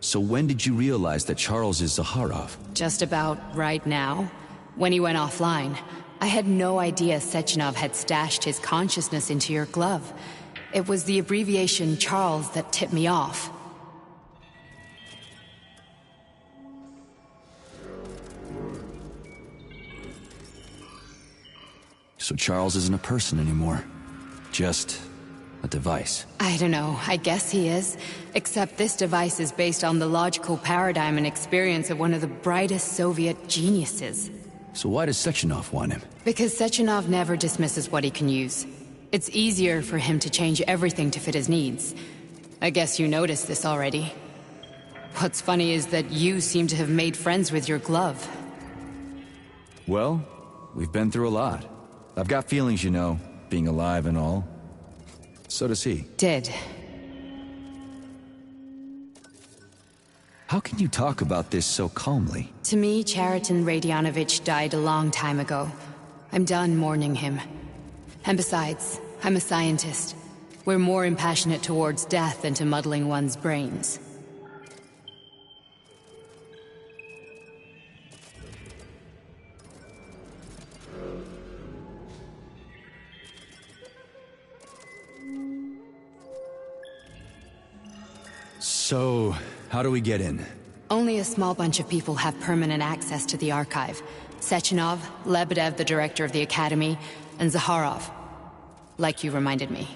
So when did you realize that Charles is Zaharov?
Just about right now. When he went offline. I had no idea Sechenov had stashed his consciousness into your glove. It was the abbreviation Charles that tipped me off.
So Charles isn't a person anymore. Just a device.
I don't know. I guess he is. Except this device is based on the logical paradigm and experience of one of the brightest Soviet geniuses.
So why does Sechenov want him?
Because Sechenov never dismisses what he can use. It's easier for him to change everything to fit his needs. I guess you noticed this already. What's funny is that you seem to have made friends with your glove.
Well, we've been through a lot. I've got feelings, you know, being alive and all. So does he.
Did.
How can you talk about this so calmly?
To me, Chariton Radionovich died a long time ago. I'm done mourning him. And besides, I'm a scientist. We're more impassionate towards death than to muddling one's brains.
So, how do we get in?
Only a small bunch of people have permanent access to the archive. Sechenov, Lebedev, the director of the Academy, and Zaharov. Like you reminded me.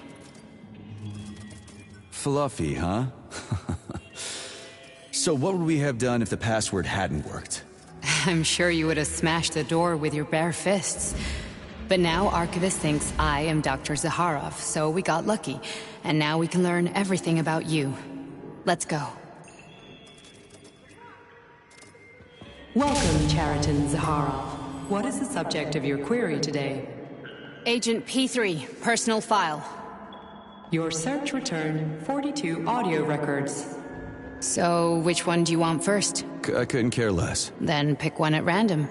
Fluffy, huh? So what would we have done if the password hadn't worked?
I'm sure you would have smashed the door with your bare fists. But now Archivist thinks I am Dr. Zaharov, so we got lucky. And now we can learn everything about you. Let's go.
Welcome, Chariton Zaharov. What is the subject of your query today?
Agent P3, personal file.
Your search returned 42 audio records.
So, which one do you want first?
I couldn't care less.
Then pick one at random.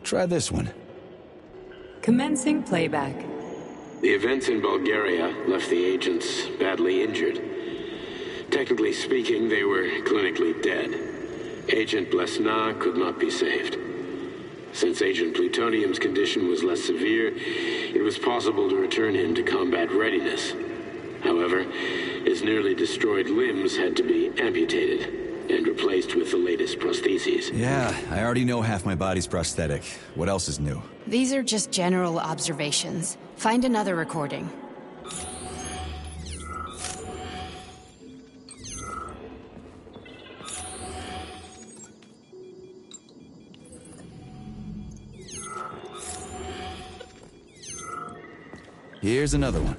Try this one.
Commencing playback.
The events in Bulgaria left the agents badly injured. Technically speaking, they were clinically dead. Agent Blesna could not be saved. Since Agent Plutonium's condition was less severe, it was possible to return him to combat readiness. However, his nearly destroyed limbs had to be amputated and replaced with the latest prostheses.
Yeah, I already know half my body's prosthetic. What else is new?
These are just general observations. Find another recording.
Here's another one.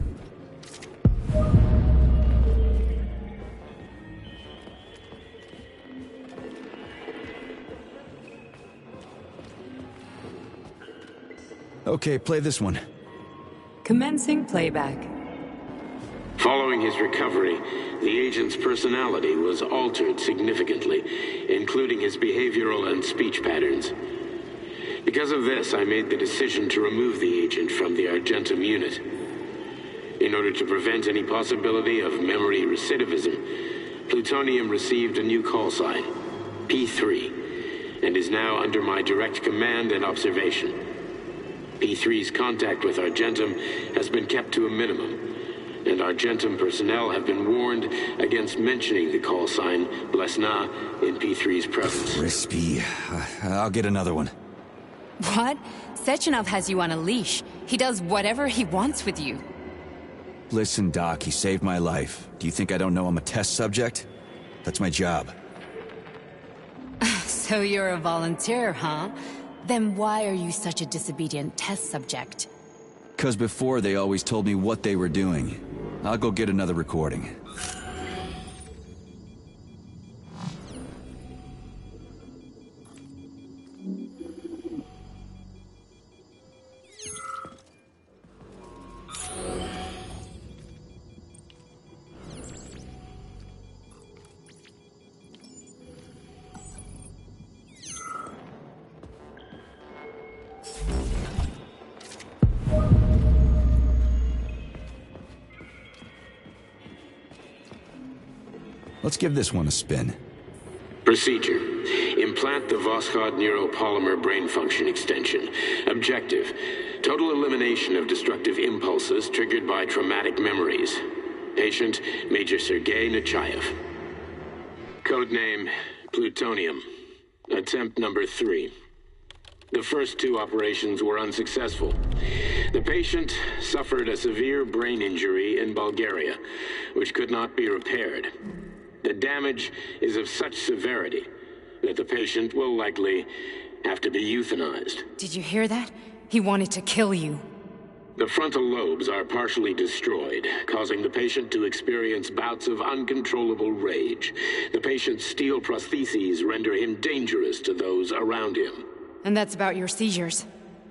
Okay, play this one.
Commencing playback.
Following his recovery, the agent's personality was altered significantly, including his behavioral and speech patterns. Because of this, I made the decision to remove the agent from the Argentum unit. In order to prevent any possibility of memory recidivism, Plutonium received a new call sign, P3, and is now under my direct command and observation. P3's contact with Argentum has been kept to a minimum, and Argentum personnel have been warned against mentioning the call sign Blesna in P3's presence.
Crispy. I'll get another one.
What? Sechenov has you on a leash. He does whatever he wants with you.
Listen, Doc, he saved my life. Do you think I don't know I'm a test subject? That's my job.
So you're a volunteer, huh? Then why are you such a disobedient test subject?
'Cause before they always told me what they were doing. I'll go get another recording. Let's give this one a spin.
Procedure. Implant the Voskhod neuropolymer brain function extension. Objective. Total elimination of destructive impulses triggered by traumatic memories. Patient, Major Sergei Nechayev. Codename, Plutonium. Attempt number 3. The first 2 operations were unsuccessful. The patient suffered a severe brain injury in Bulgaria, which could not be repaired. The damage is of such severity that the patient will likely have to be euthanized.
Did you hear that? He wanted to kill you.
The frontal lobes are partially destroyed, causing the patient to experience bouts of uncontrollable rage. The patient's steel prostheses render him dangerous to those around him.
And that's about your seizures.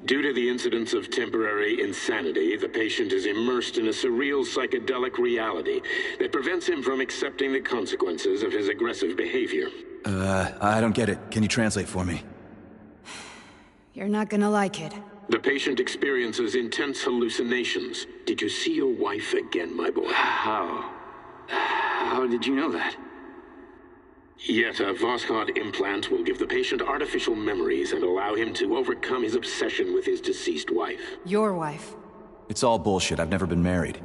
Due to the incidence of temporary insanity, the patient is immersed in a surreal psychedelic reality that prevents him from accepting the consequences of his aggressive behavior.
I don't get it. Can you translate for me?
You're not gonna like it.
The patient experiences intense hallucinations. Did you see your wife again, my boy?
How did you know that?
Yet a Voskhod implant will give the patient artificial memories and allow him to overcome his obsession with his deceased wife.
Your wife.
It's all bullshit. I've never been married.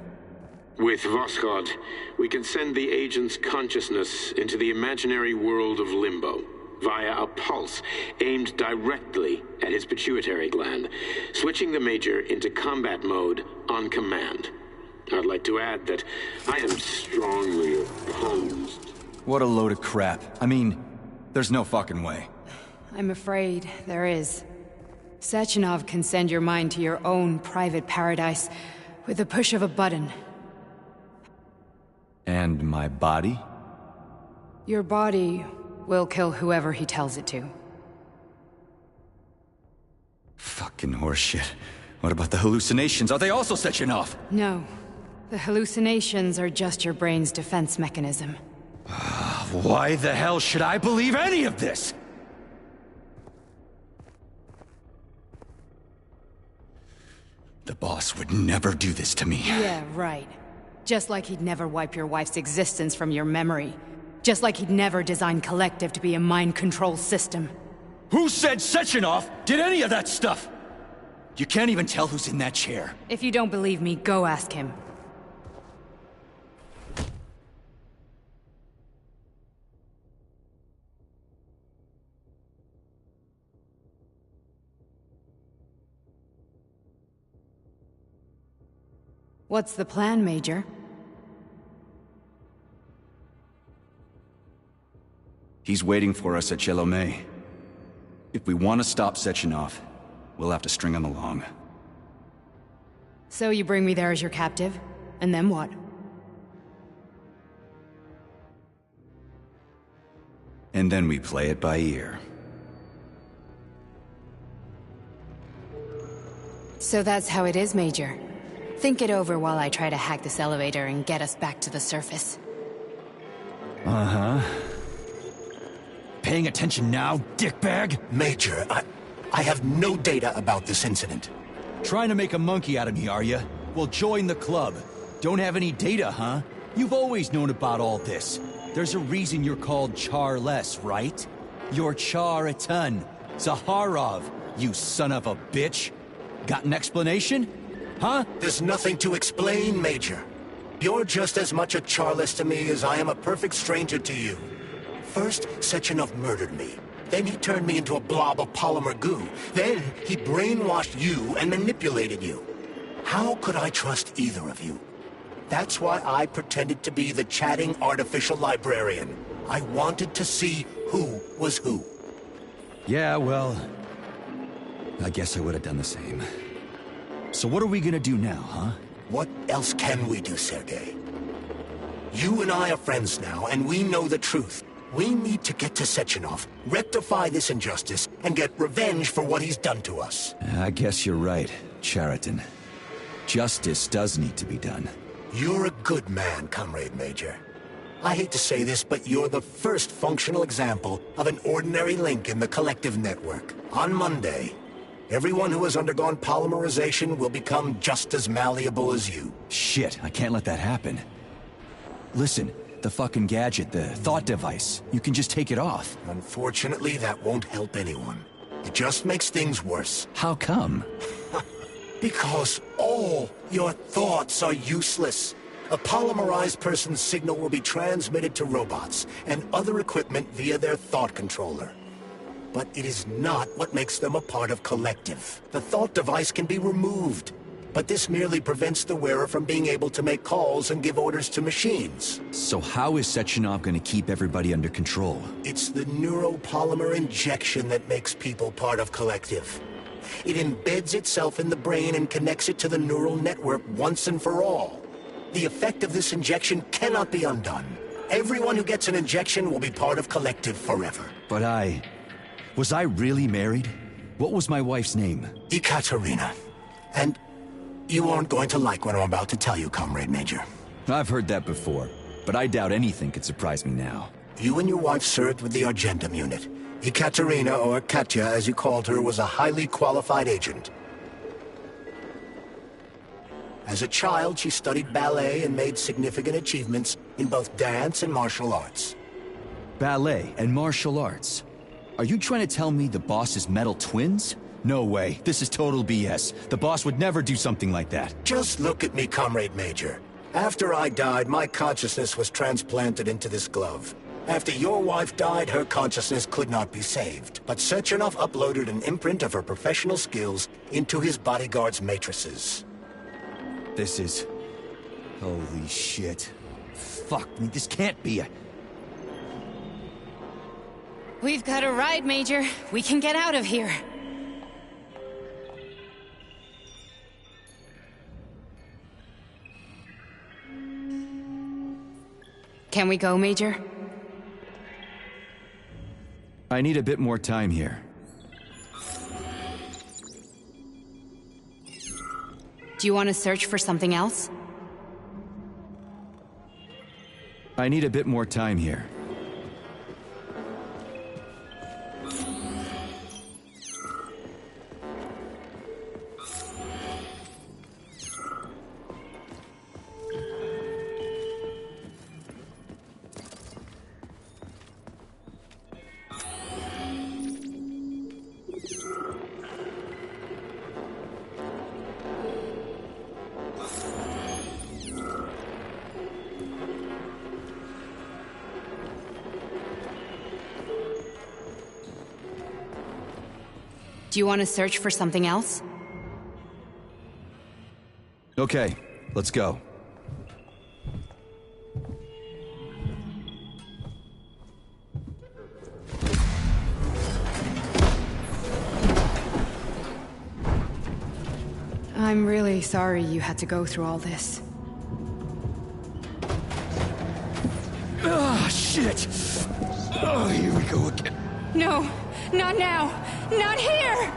With Voskhod, we can send the agent's consciousness into the imaginary world of limbo via a pulse aimed directly at his pituitary gland, switching the Major into combat mode on command. I'd like to add that I am strongly opposed.
What a load of crap. I mean, there's no fucking way.
I'm afraid there is. Sechenov can send your mind to your own private paradise with the push of a button.
And my body?
Your body will kill whoever he tells it to.
Fucking horseshit. What about the hallucinations? Are they also Sechenov?
No. The hallucinations are just your brain's defense mechanism.
Why the hell should I believe any of this? The boss would never do this to me.
Yeah, right. Just like he'd never wipe your wife's existence from your memory. Just like he'd never design Collective to be a mind control system.
Who said Sechenov did any of that stuff? You can't even tell who's in that chair.
If you don't believe me, go ask him. What's the plan, Major?
He's waiting for us at Chelomey. If we want to stop Sechenov, we'll have to string him along.
So you bring me there as your captive? And then what?
And then we play it by ear.
So that's how it is, Major. Think it over while I try to hack this elevator and get us back to the surface.
Uh-huh. Paying attention now, dickbag?
Major, I have no data about this incident.
Trying to make a monkey out of me, are you? Well, join the club. Don't have any data, huh? You've always known about all this. There's a reason you're called Charless, right? You're Char-a-ton. Zaharov, you son of a bitch. Got an explanation? Huh?
There's nothing to explain, Major. You're just as much a Charless to me as I am a perfect stranger to you. First, Sechenov murdered me. Then he turned me into a blob of polymer goo. Then he brainwashed you and manipulated you. How could I trust either of you? That's why I pretended to be the chatting artificial librarian. I wanted to see who was who.
Yeah, well, I guess I would have done the same. So what are we gonna do now, huh?
What else can we do, Sergei? You and I are friends now, and we know the truth. We need to get to Sechenov, rectify this injustice, and get revenge for what he's done to us.
I guess you're right, Chariton. Justice does need to be done.
You're a good man, Comrade Major. I hate to say this, but you're the first functional example of an ordinary link in the collective network. On Monday, everyone who has undergone polymerization will become just as malleable as you.
Shit, I can't let that happen. Listen, the fucking gadget, the thought device, you can just take it off.
Unfortunately, that won't help anyone. It just makes things worse.
How come?
Because all your thoughts are useless. A polymerized person's signal will be transmitted to robots and other equipment via their thought controller. But it is not what makes them a part of collective. The thought device can be removed, but this merely prevents the wearer from being able to make calls and give orders to machines.
So how is Sechenov going to keep everybody under control?
It's the neuropolymer injection that makes people part of collective. It embeds itself in the brain and connects it to the neural network once and for all. The effect of this injection cannot be undone. Everyone who gets an injection will be part of collective forever.
But was I really married? What was my wife's name?
Ekaterina. And you aren't going to like what I'm about to tell you, Comrade Major.
I've heard that before, but I doubt anything could surprise me now.
You and your wife served with the Argentum unit. Ekaterina, or Katya as you called her, was a highly qualified agent. As a child, she studied ballet and made significant achievements in both dance and martial arts.
Ballet and martial arts? Are you trying to tell me the boss is metal twins? No way. This is total BS. The boss would never do something like that.
Just look at me, Comrade Major. After I died, my consciousness was transplanted into this glove. After your wife died, her consciousness could not be saved. But Sechenov uploaded an imprint of her professional skills into his bodyguard's matrices.
This is... holy shit. Fuck me, this can't be a...
We've got a ride, Major. We can get out of here. Can we go, Major?
I need a bit more time here.
Do you want to search for something else?
I need a bit more time here.
Do you want to search for something else?
Okay, let's go.
I'm really sorry you had to go through all this.
Ah, shit! Oh, here we go again.
No, not now! Not here!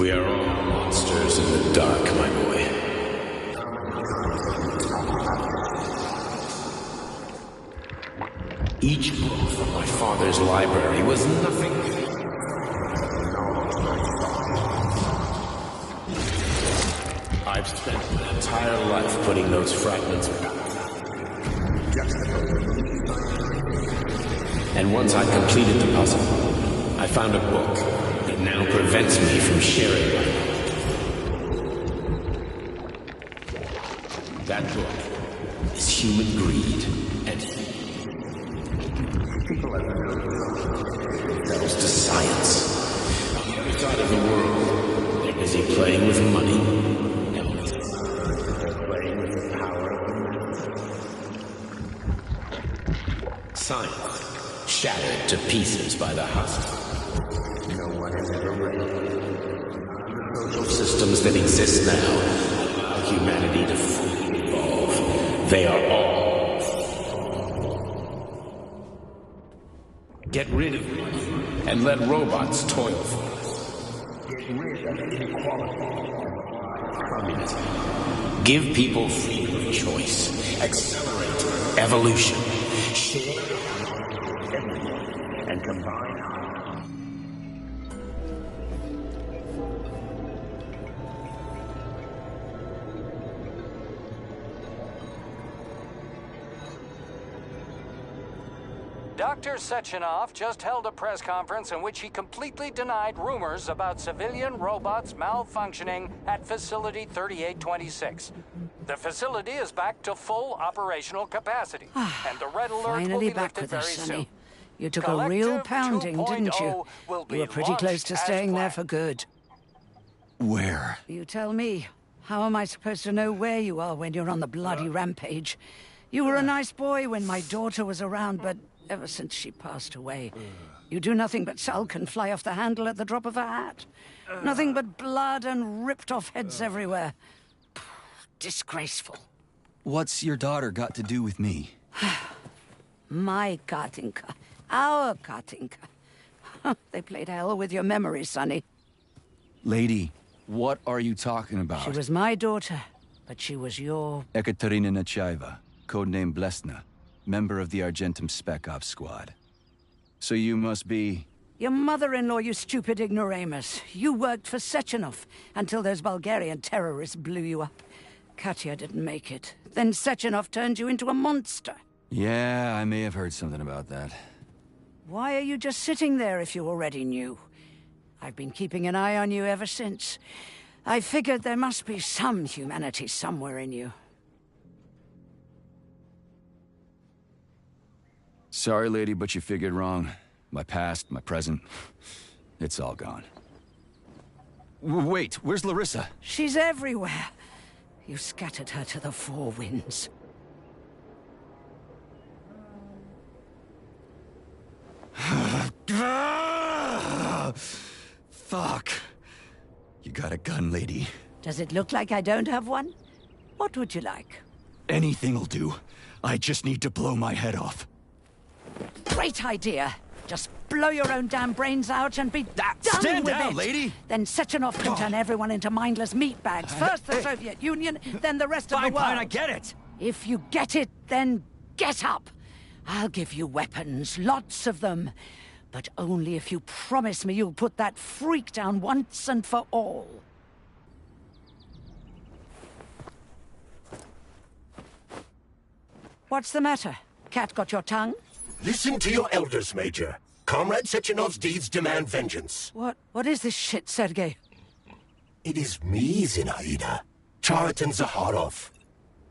We are all monsters in the dark, my boy. Each book from my father's library was nothing. I've spent my entire life putting those fragments back. And once I completed the puzzle, I found a book that now prevents me from sharing my knowledge. That book is human greed and goes to science. On the other side of the world, they're busy playing with money. They're playing with the power of science, shattered to pieces by the husk. No one has ever read the social systems that exist now allow humanity to fully evolve. They are all. Get rid of money and let robots toil for us. Get rid of inequality. Communism. Give people freedom of choice. Accelerate evolution. Share and combine.
Dr. Sechenov just held a press conference in which he completely denied rumors about civilian robots malfunctioning at Facility 3826. The facility is back to full operational capacity, and the red alert
Finally
will be
back
lifted
with
very
us,
soon.
Sonny. You took a real pounding, didn't you? You were pretty close to staying there for good.
Where?
You tell me. How am I supposed to know where you are when you're on the bloody rampage? You were a nice boy when my daughter was around, but ever since she passed away, you do nothing but sulk and fly off the handle at the drop of a hat. Nothing but blood and ripped off heads everywhere. Disgraceful.
What's your daughter got to do with me?
My Katinka. Our Katinka. They played hell with your memory, Sonny.
Lady, what are you talking about?
She was my daughter, but she was your...
Ekaterina Nechaeva, codename Blesna, member of the Argentum Spec Ops squad. So you must be...
Your mother-in-law, you stupid ignoramus. You worked for Sechenov until those Bulgarian terrorists blew you up. Katya didn't make it. Then Sechenov turned you into a monster.
Yeah, I may have heard something about that.
Why are you just sitting there if you already knew? I've been keeping an eye on you ever since. I figured there must be some humanity somewhere in you.
Sorry, lady, but you figured wrong. My past, my present, it's all gone. Wait, where's Larissa?
She's everywhere. You scattered her to the four winds.
Fuck. You got a gun, lady.
Does it look like I don't have one? What would you like?
Anything'll do. I just need to blow my head off.
Great idea. Just blow your own damn brains out and be done
Stand
with
down,
it.
lady.
Then Sechenov can turn everyone into mindless meatbags. First the Soviet Union, then the rest of the world.
Fine, I get it.
If you get it, then get up. I'll give you weapons, lots of them. But only if you promise me you'll put that freak down once and for all. What's the matter? Cat got your tongue?
Listen to your elders, Major. Comrade Sechenov's deeds demand vengeance.
What is this shit, Sergei?
It is me, Zinaida. Chariton Zaharov.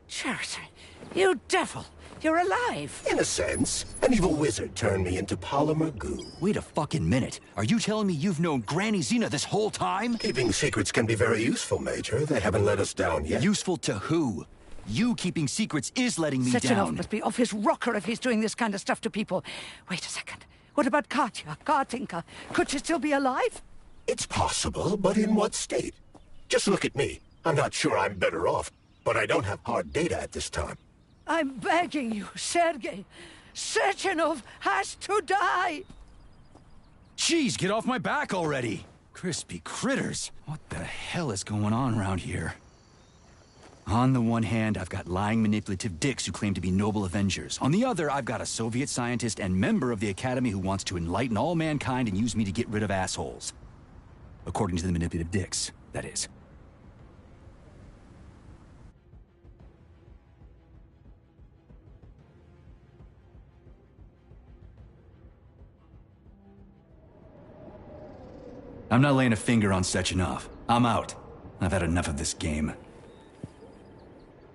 Chariton? You devil! You're alive!
In a sense. An evil wizard turned me into polymer goo.
Wait a fucking minute. Are you telling me you've known Granny Zena this whole time?
Keeping secrets can be very useful, Major. They haven't let us down yet.
Useful to who? You keeping secrets is letting me
Sechenov
down.
must be off his rocker if he's doing this kind of stuff to people. Wait a second. What about Katya, Katinka? Could she still be alive?
It's possible, but in what state? Just look at me. I'm not sure I'm better off, but I don't have hard data at this time.
I'm begging you, Sergei. Sechenov has to die!
Jeez, get off my back already! Crispy critters! What the hell is going on around here? On the one hand, I've got lying, manipulative dicks who claim to be noble avengers. On the other, I've got a Soviet scientist and member of the Academy who wants to enlighten all mankind and use me to get rid of assholes. According to the manipulative dicks, that is. I'm not laying a finger on Sechenov. I'm out. I've had enough of this game.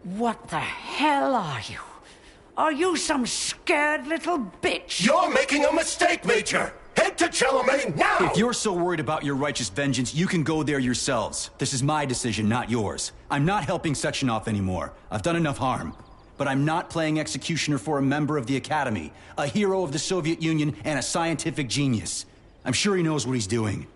What the hell are you? Are you some scared little bitch?
You're making a mistake, Major! Head to Charlemagne now!
If you're so worried about your righteous vengeance, you can go there yourselves. This is my decision, not yours. I'm not helping Sechenov anymore. I've done enough harm. But I'm not playing executioner for a member of the Academy, a hero of the Soviet Union, and a scientific genius. I'm sure he knows what he's doing.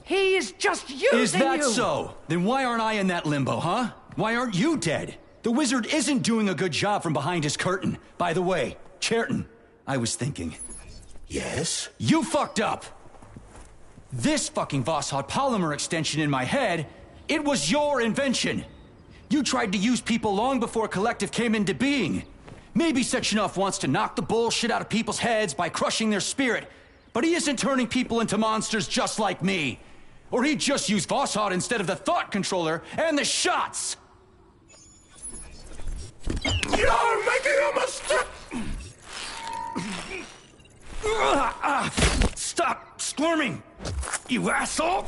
He is just using you!
Is that so? Then why aren't I in that limbo, huh? Why aren't you dead? The wizard isn't doing a good job from behind his curtain. By the way, Cherton, I was thinking.
Yes?
You fucked up! This fucking Voskhod polymer extension in my head, it was your invention! You tried to use people long before Collective came into being. Maybe Sechenov wants to knock the bullshit out of people's heads by crushing their spirit, but he isn't turning people into monsters just like me. Or he'd just use Voskhod instead of the thought controller and the shots!
You're making a mistake!
Stop squirming, you asshole!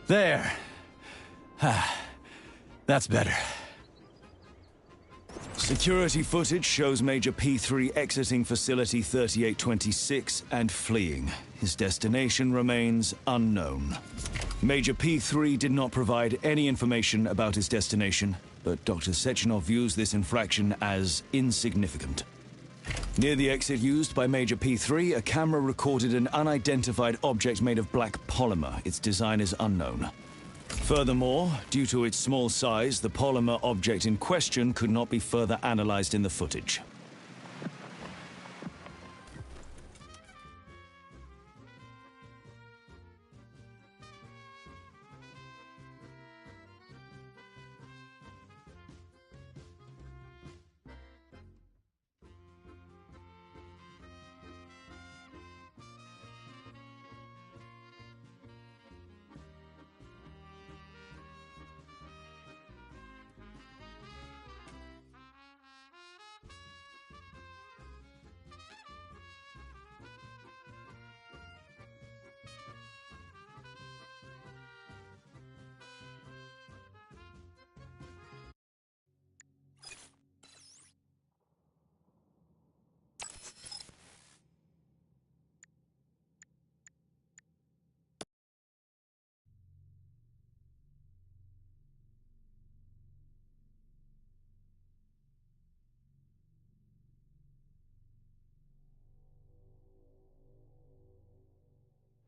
There. That's better.
Security footage shows Major P3 exiting Facility 3826 and fleeing. His destination remains unknown. Major P3 did not provide any information about his destination, but Dr. Sechenov views this infraction as insignificant. Near the exit used by Major P3, a camera recorded an unidentified object made of black polymer. Its design is unknown. Furthermore, due to its small size, the polymer object in question could not be further analyzed in the footage.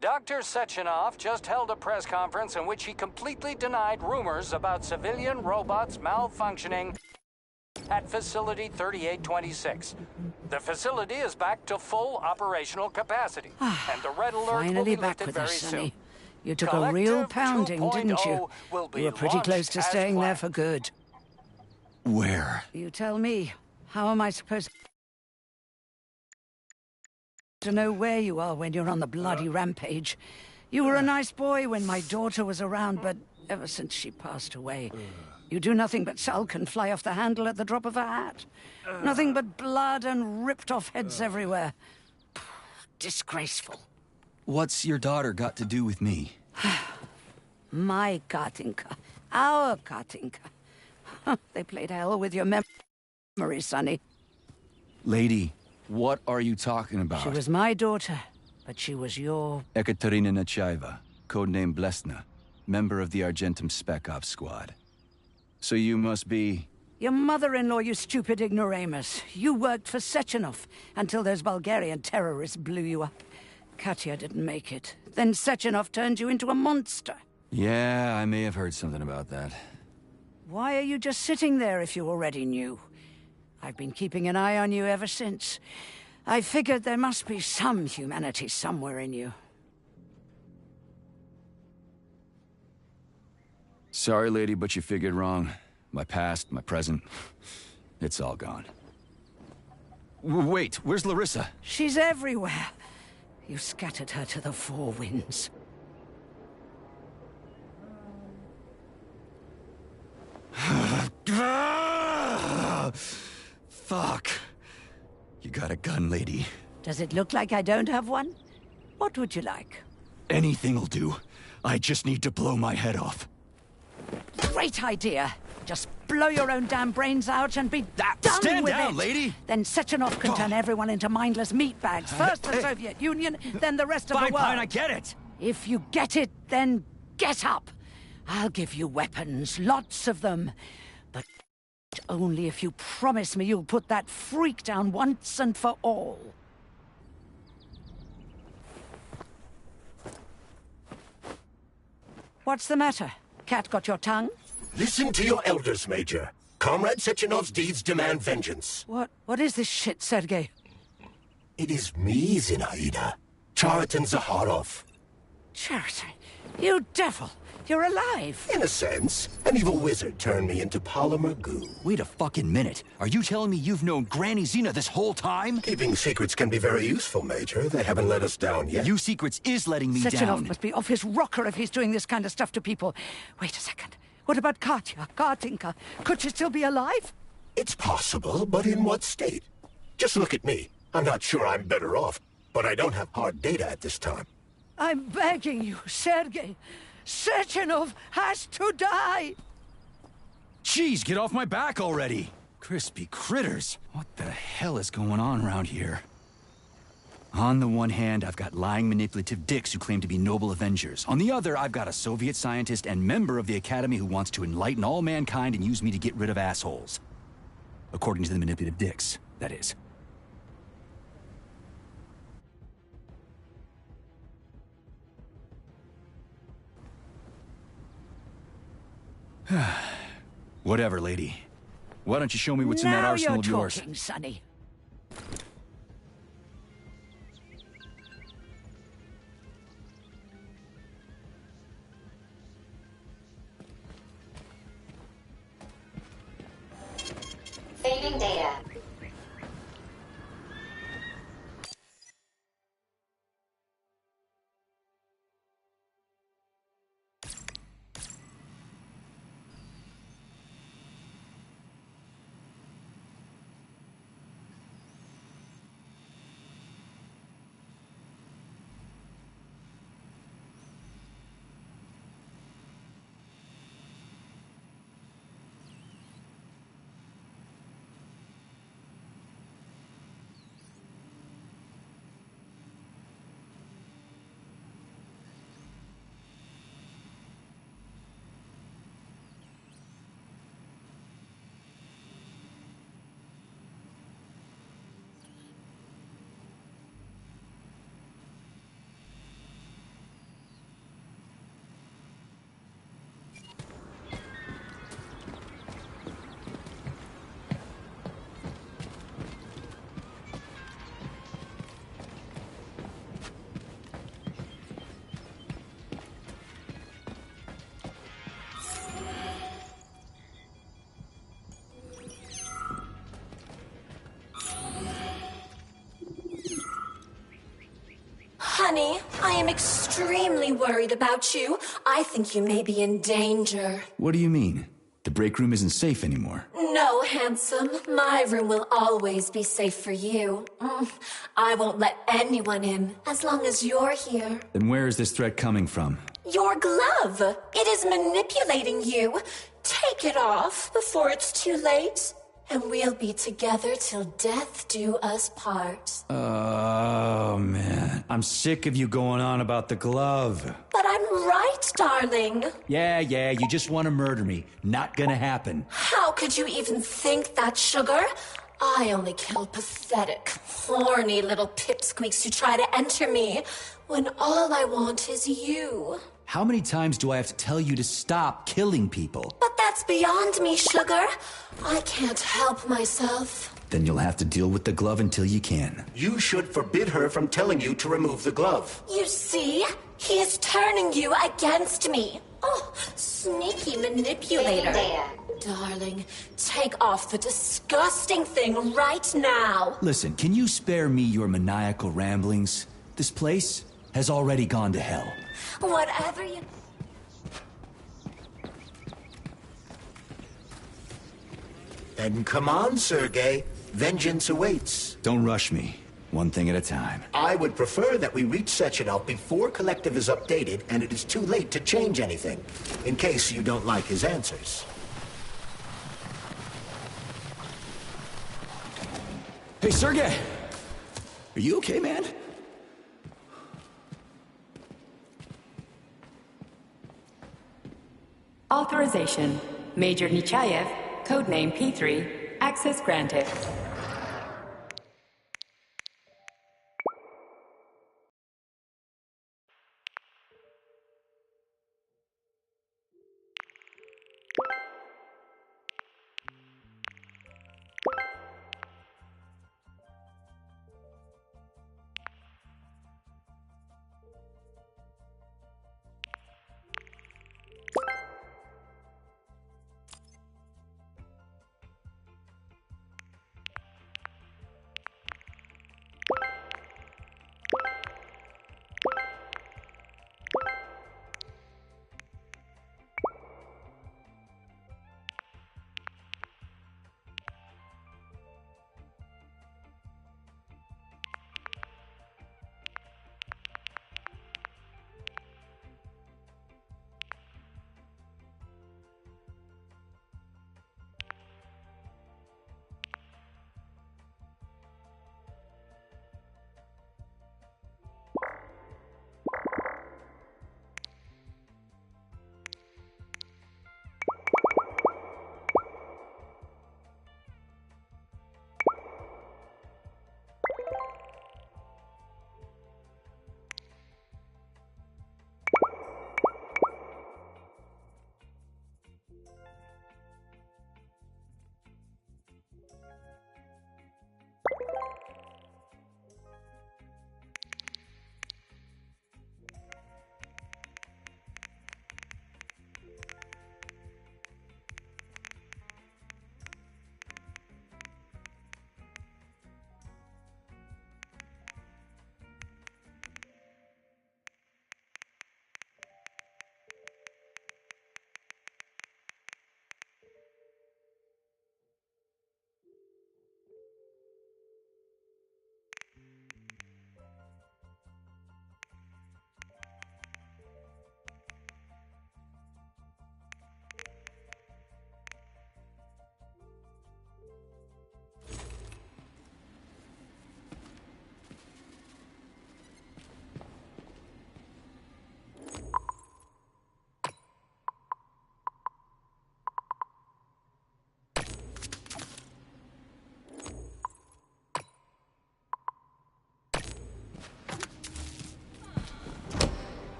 Dr. Sechenov just held a press conference in which he completely denied rumors about civilian robots malfunctioning at Facility 3826. The facility is back to full operational capacity, and the red alert will be
Finally back
lifted
with
very
us,
soon.
Sonny. You took a real pounding, didn't you?
Will be
You were pretty close
launched
to
as
staying there
planned.
for good.
Where?
You tell me. How am I supposed to know where you are when you're on the bloody rampage? You were a nice boy when my daughter was around, but ever since she passed away, you do nothing but sulk and fly off the handle at the drop of a hat. Nothing but blood and ripped-off heads everywhere. Disgraceful.
What's your daughter got to do with me?
My Katinka. Our Katinka. They played hell with your memory, Sonny.
Lady, what are you talking about?
She was my daughter, but she was your...
Ekaterina Nechaeva, codename Blesna, member of the Argentum Spec Ops squad. So you must be...
Your mother-in-law, you stupid ignoramus. You worked for Sechenov until those Bulgarian terrorists blew you up. Katya didn't make it. Then Sechenov turned you into a monster.
Yeah, I may have heard something about that.
Why are you just sitting there if you already knew? I've been keeping an eye on you ever since. I figured there must be some humanity somewhere in you.
Sorry, lady, but you figured wrong. My past, my present, it's all gone. Wait, where's Larissa?
She's everywhere. You scattered her to the four winds.
Fuck. You got a gun, lady.
Does it look like I don't have one? What would you like?
Anything'll do. I just need to blow my head off.
Great idea. Just blow your own damn brains out and be done
stand
with
down,
it.
lady.
Then Sechenov can turn everyone into mindless meatbags. First the Soviet Union, then the rest of the world.
Fine, I get it.
If you get it, then get up. I'll give you weapons, lots of them. But only if you promise me you'll put that freak down once and for all. What's the matter? Cat got your tongue?
Listen to your elders, Major. Comrade Sechenov's deeds demand vengeance.
What is this shit, Sergei?
It is me, Zinaida. Chariton Zaharov.
Chariton? You devil! You're alive!
In a sense. An evil wizard turned me into polymer goo.
Wait a fucking minute. Are you telling me you've known Granny Zena this whole time?
Keeping secrets can be very useful, Major. They haven't let us down yet.
You secrets is letting me
Sechenov
down.
must be off his rocker if he's doing this kind of stuff to people. Wait a second. What about Katya, Kartinka? Could she still be alive?
It's possible, but in what state? Just look at me. I'm not sure I'm better off, but I don't have hard data at this time.
I'm begging you, Sergei. Sechenov has to die!
Jeez, get off my back already! Crispy critters. What the hell is going on around here? On the one hand, I've got lying, manipulative dicks who claim to be noble avengers. On the other, I've got a Soviet scientist and member of the Academy who wants to enlighten all mankind and use me to get rid of assholes. According to the manipulative dicks, that is. Whatever, lady. Why don't you show me what's in that arsenal of yours?
Now you're talking, Sonny.
Saving data.
Honey, I am extremely worried about you. I think you may be in danger.
What do you mean? The break room isn't safe anymore.
No, handsome. My room will always be safe for you. I won't let anyone in as long as you're here.
Then where is this threat coming from?
Your glove. It is manipulating you. Take it off before it's too late. And we'll be together till death do us part.
Oh, man. I'm sick of you going on about the glove.
But I'm right, darling.
Yeah, you just want to murder me. Not gonna happen.
How could you even think that, sugar? I only kill pathetic, horny little pipsqueaks who try to enter me, when all I want is you.
How many times do I have to tell you to stop killing people?
But that's beyond me, sugar. I can't help myself.
Then you'll have to deal with the glove until you can.
You should forbid her from telling you to remove the glove.
You see? He is turning you against me. Oh, sneaky manipulator. Darling, take off the disgusting thing right now.
Listen, can you spare me your maniacal ramblings? This place has already gone to hell.
Whatever you...
Then come on, Sergei. Vengeance awaits.
Don't rush me. One thing at a time.
I would prefer that we reach Sechenov before Collective is updated and it is too late to change anything, in case you don't like his answers.
Hey, Sergei! Are you okay, man?
Authorization. Major Nechayev, codename P3, access granted.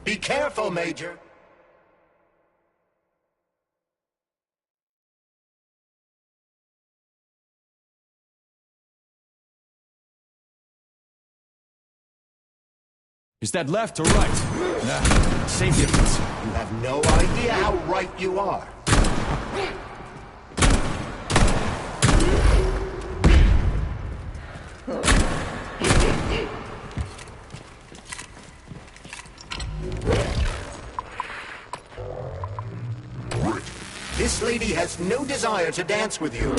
Be careful, Major.
Is that left or right? Nah, same difference.
You have no idea how right you are. This lady has no desire to dance with you.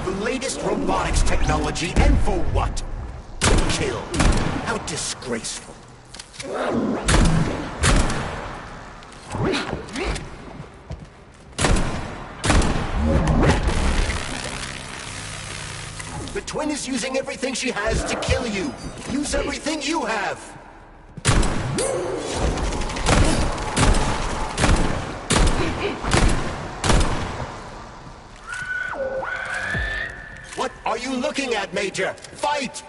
The latest robotics technology, and for what? Kill. How disgraceful. twin is using everything she has to kill you. Use everything you have. What are you looking at, Major? Fight!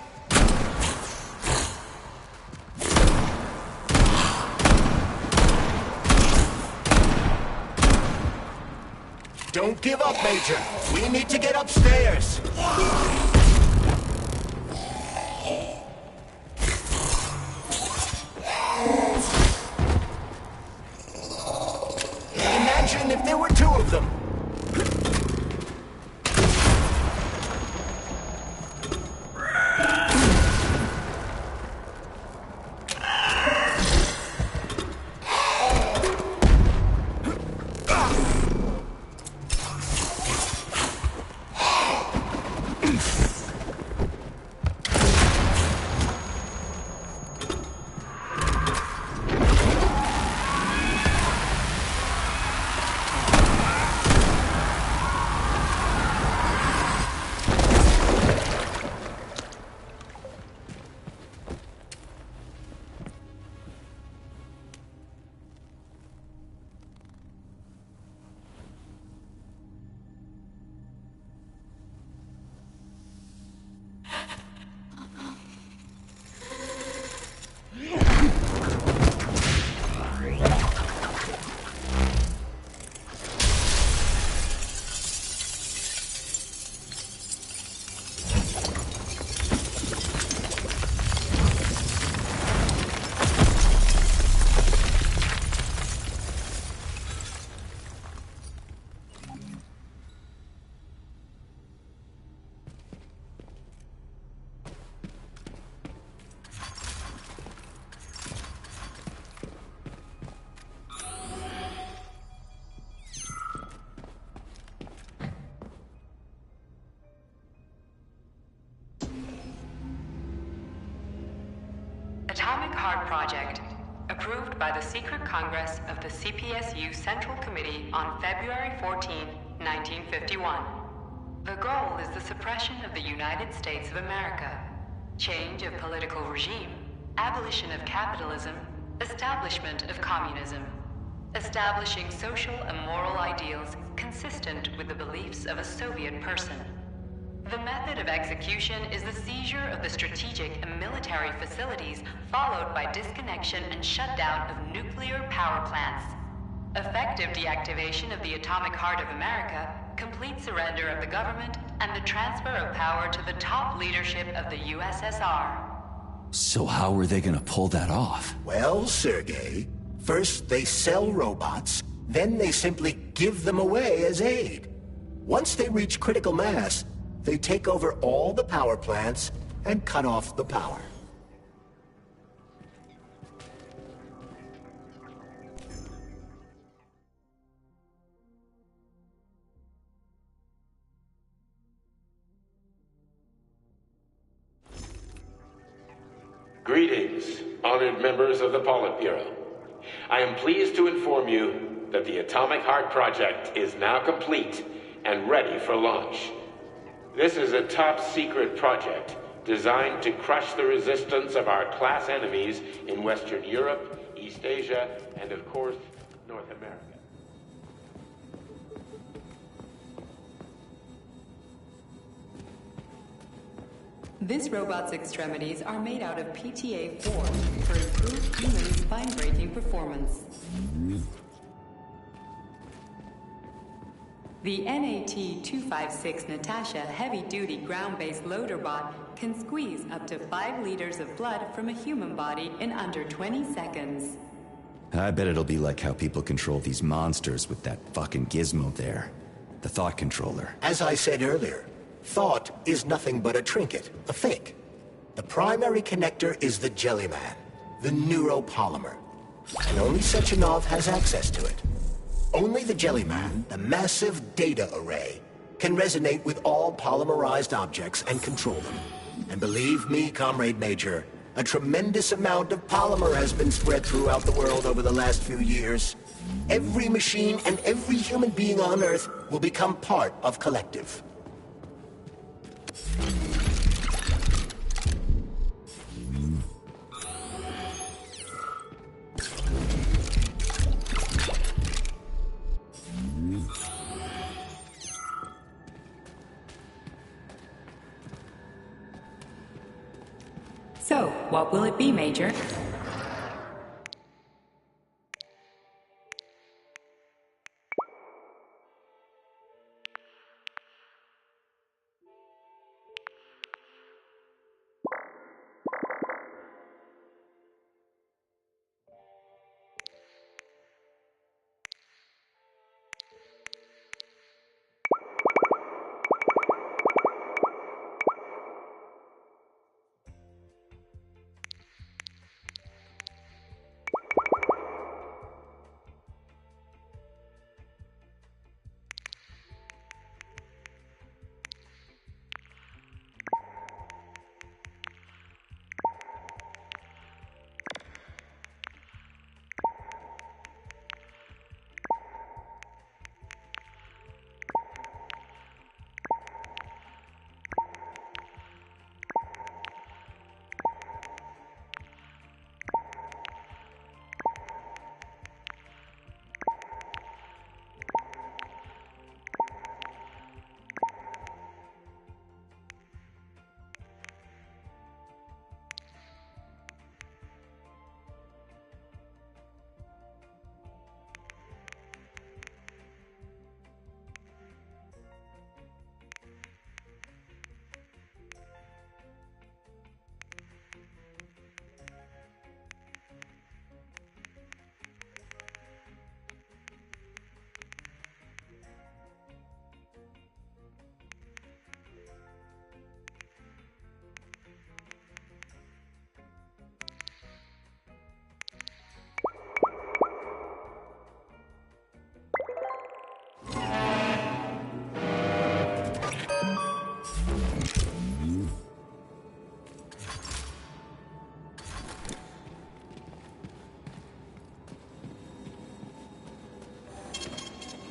Don't give up, Major. We need to get upstairs. Imagine if there were two of them.
Atomic Heart Project, approved by the Secret Congress of the CPSU Central Committee on February 14, 1951. The goal is the suppression of the United States of America, change of political regime, abolition of capitalism, establishment of communism, establishing social and moral ideals consistent with the beliefs of a Soviet person. The method of execution is the seizure of the strategic and military facilities, followed by disconnection and shutdown of nuclear power plants. Effective deactivation of the Atomic Heart of America, complete surrender of the government, and the transfer of power to the top leadership of the USSR.
So how are they gonna pull that off?
Well, Sergei, first they sell robots, then they simply give them away as aid. Once they reach critical mass, they take over all the power plants and cut off the power.
Greetings, honored members of the Politburo. I am pleased to inform you that the Atomic Heart Project is now complete and ready for launch. This is a top-secret project designed to crush the resistance of our class enemies in Western Europe, East Asia, and of course, North America.
This robot's extremities are made out of PTA 4 for improved human spine-breaking performance. The NAT-256 Natasha heavy-duty ground-based loader bot can squeeze up to 5 liters of blood from a human body in under 20 seconds.
I bet it'll be like how people control these monsters with that fucking gizmo there. The thought controller.
As I said earlier, thought is nothing but a trinket, a fake. The primary connector is the Jellyman, the neuropolymer. And only Sechenov has access to it. Only the Jellyman, the massive data array, can resonate with all polymerized objects and control them. And believe me, Comrade Major, a tremendous amount of polymer has been spread throughout the world over the last few years. Every machine and every human being on Earth will become part of Collective.
What will it be, Major?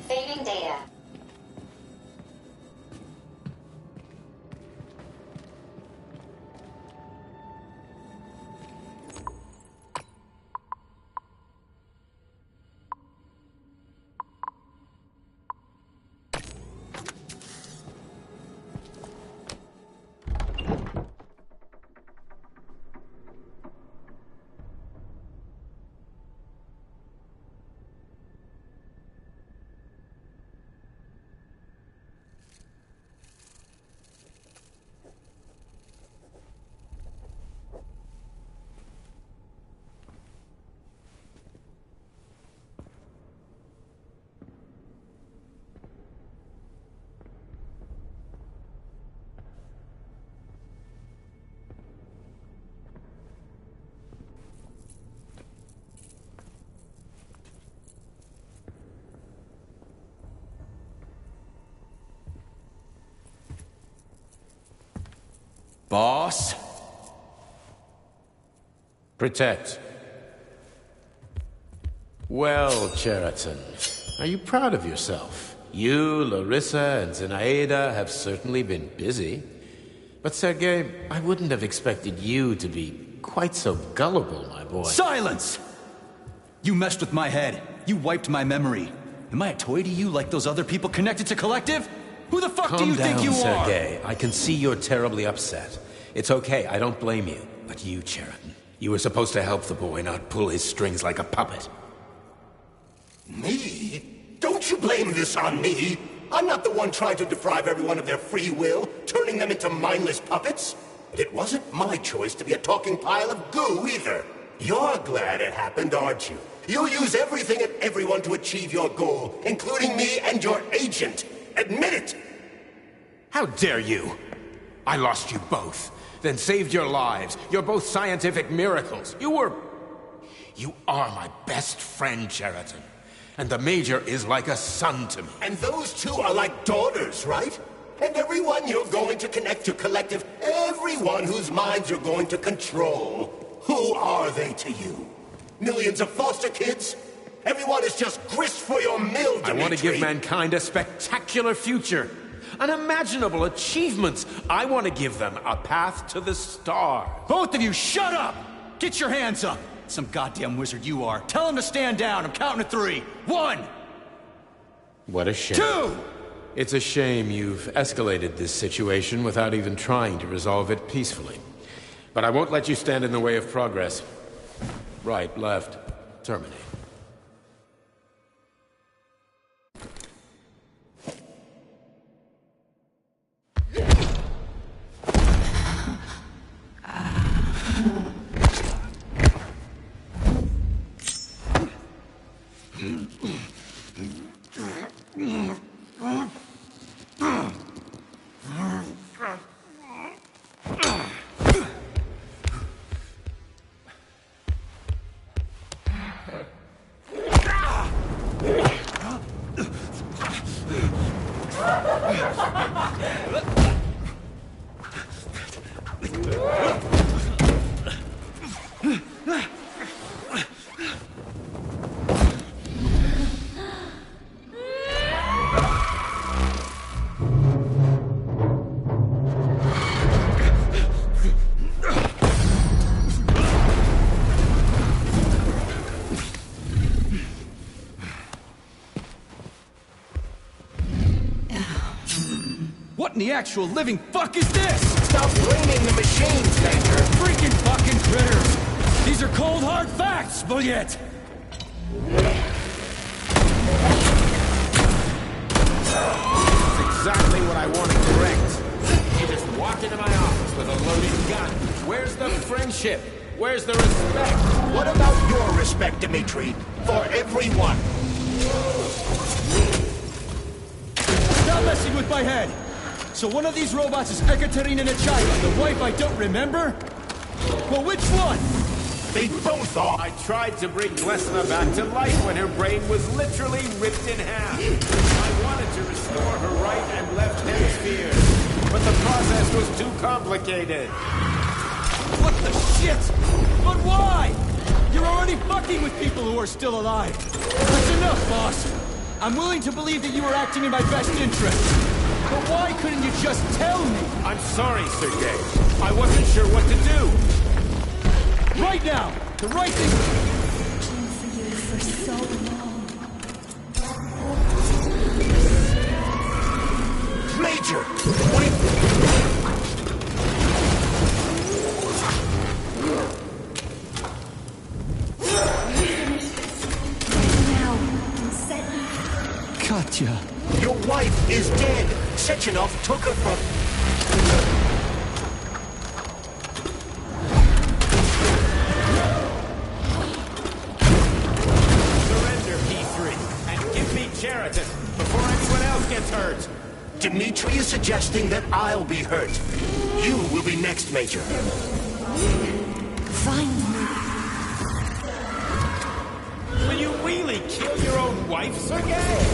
Saving data.
Boss?
Protect. Well, Cheriton, are you proud of yourself? You, Larissa, and Zenaida have certainly been busy. But Sergei, I wouldn't have expected you to be quite so gullible, my boy.
Silence! You messed with my head. You wiped my memory. Am I a toy to you like those other people connected to Collective? Who the fuck do you think you are?
Calm down, Sergei. I can see you're terribly upset. It's okay, I don't blame you. But you, Cheriton, you were supposed to help the boy, not pull his strings like a puppet.
Me? Don't you blame this on me? I'm not the one trying to deprive everyone of their free will, turning them into mindless puppets. And it wasn't my choice to be a talking pile of goo, either. You're glad it happened, aren't you? You'll use everything and everyone to achieve your goal, including me and your agent. Admit it!
How dare you? I lost you both, then saved your lives. You're both scientific miracles. You are my best friend, Cheriton. And the Major is like a son to me.
And those two are like daughters, right? And everyone you're going to connect to Collective, everyone whose minds you're going to control, who are they to you? Millions of foster kids? Everyone is just grist for your mill, Dimitri.
I want to give mankind a spectacular future. Unimaginable achievements. I want to give them a path to the stars.
Both of you, shut up! Get your hands up! Some goddamn wizard you are. Tell him to stand down. I'm counting to 3. 1!
What a shame.
2!
It's a shame you've escalated this situation without even trying to resolve it peacefully. But I won't let you stand in the way of progress. Right, left, terminate.
What in the actual living fuck is this?
Stop blaming the machines, Major!
Freaking fucking critters! These are cold hard facts, Bullet!
That's exactly what I want to correct. You just walked into my office with a loaded gun. Where's the friendship? Where's the respect?
What about your respect, Dmitri? For everyone?
Stop messing with my head! So one of these robots is Ekaterina Nechaeva, the wife I don't remember? Well, which one?
They both are!
I tried to bring Glesna back to life when her brain was literally ripped in half. I wanted to restore her right and left hemispheres, but the process was too complicated.
What the shit? But why? You're already fucking with people who are still alive. That's enough, boss. I'm willing to believe that you were acting in my best interest. But why couldn't you just tell me?
I'm sorry, Sergei. I wasn't sure what to do.
Right now! The right thing...
For you for so long.
Major! Wait!
Katya.
Your wife is dead. Sechenov took her from...
Surrender, P3, and give me Cheriton before anyone else gets hurt.
Dmitri is suggesting that I'll be hurt. You will be next, Major.
Find me.
Will you really kill your own wife, Sergei?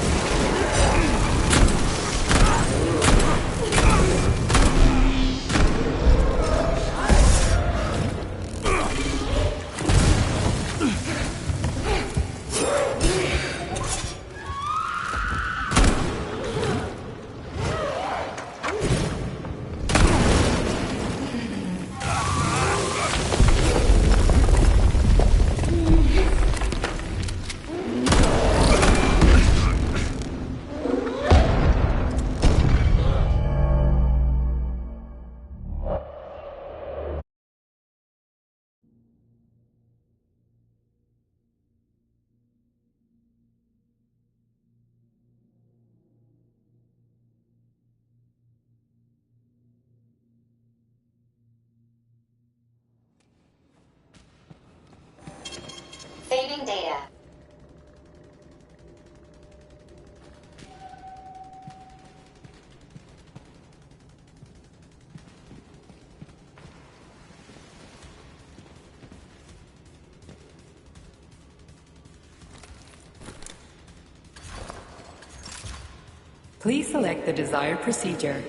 Saving data.
Please select the desired procedure.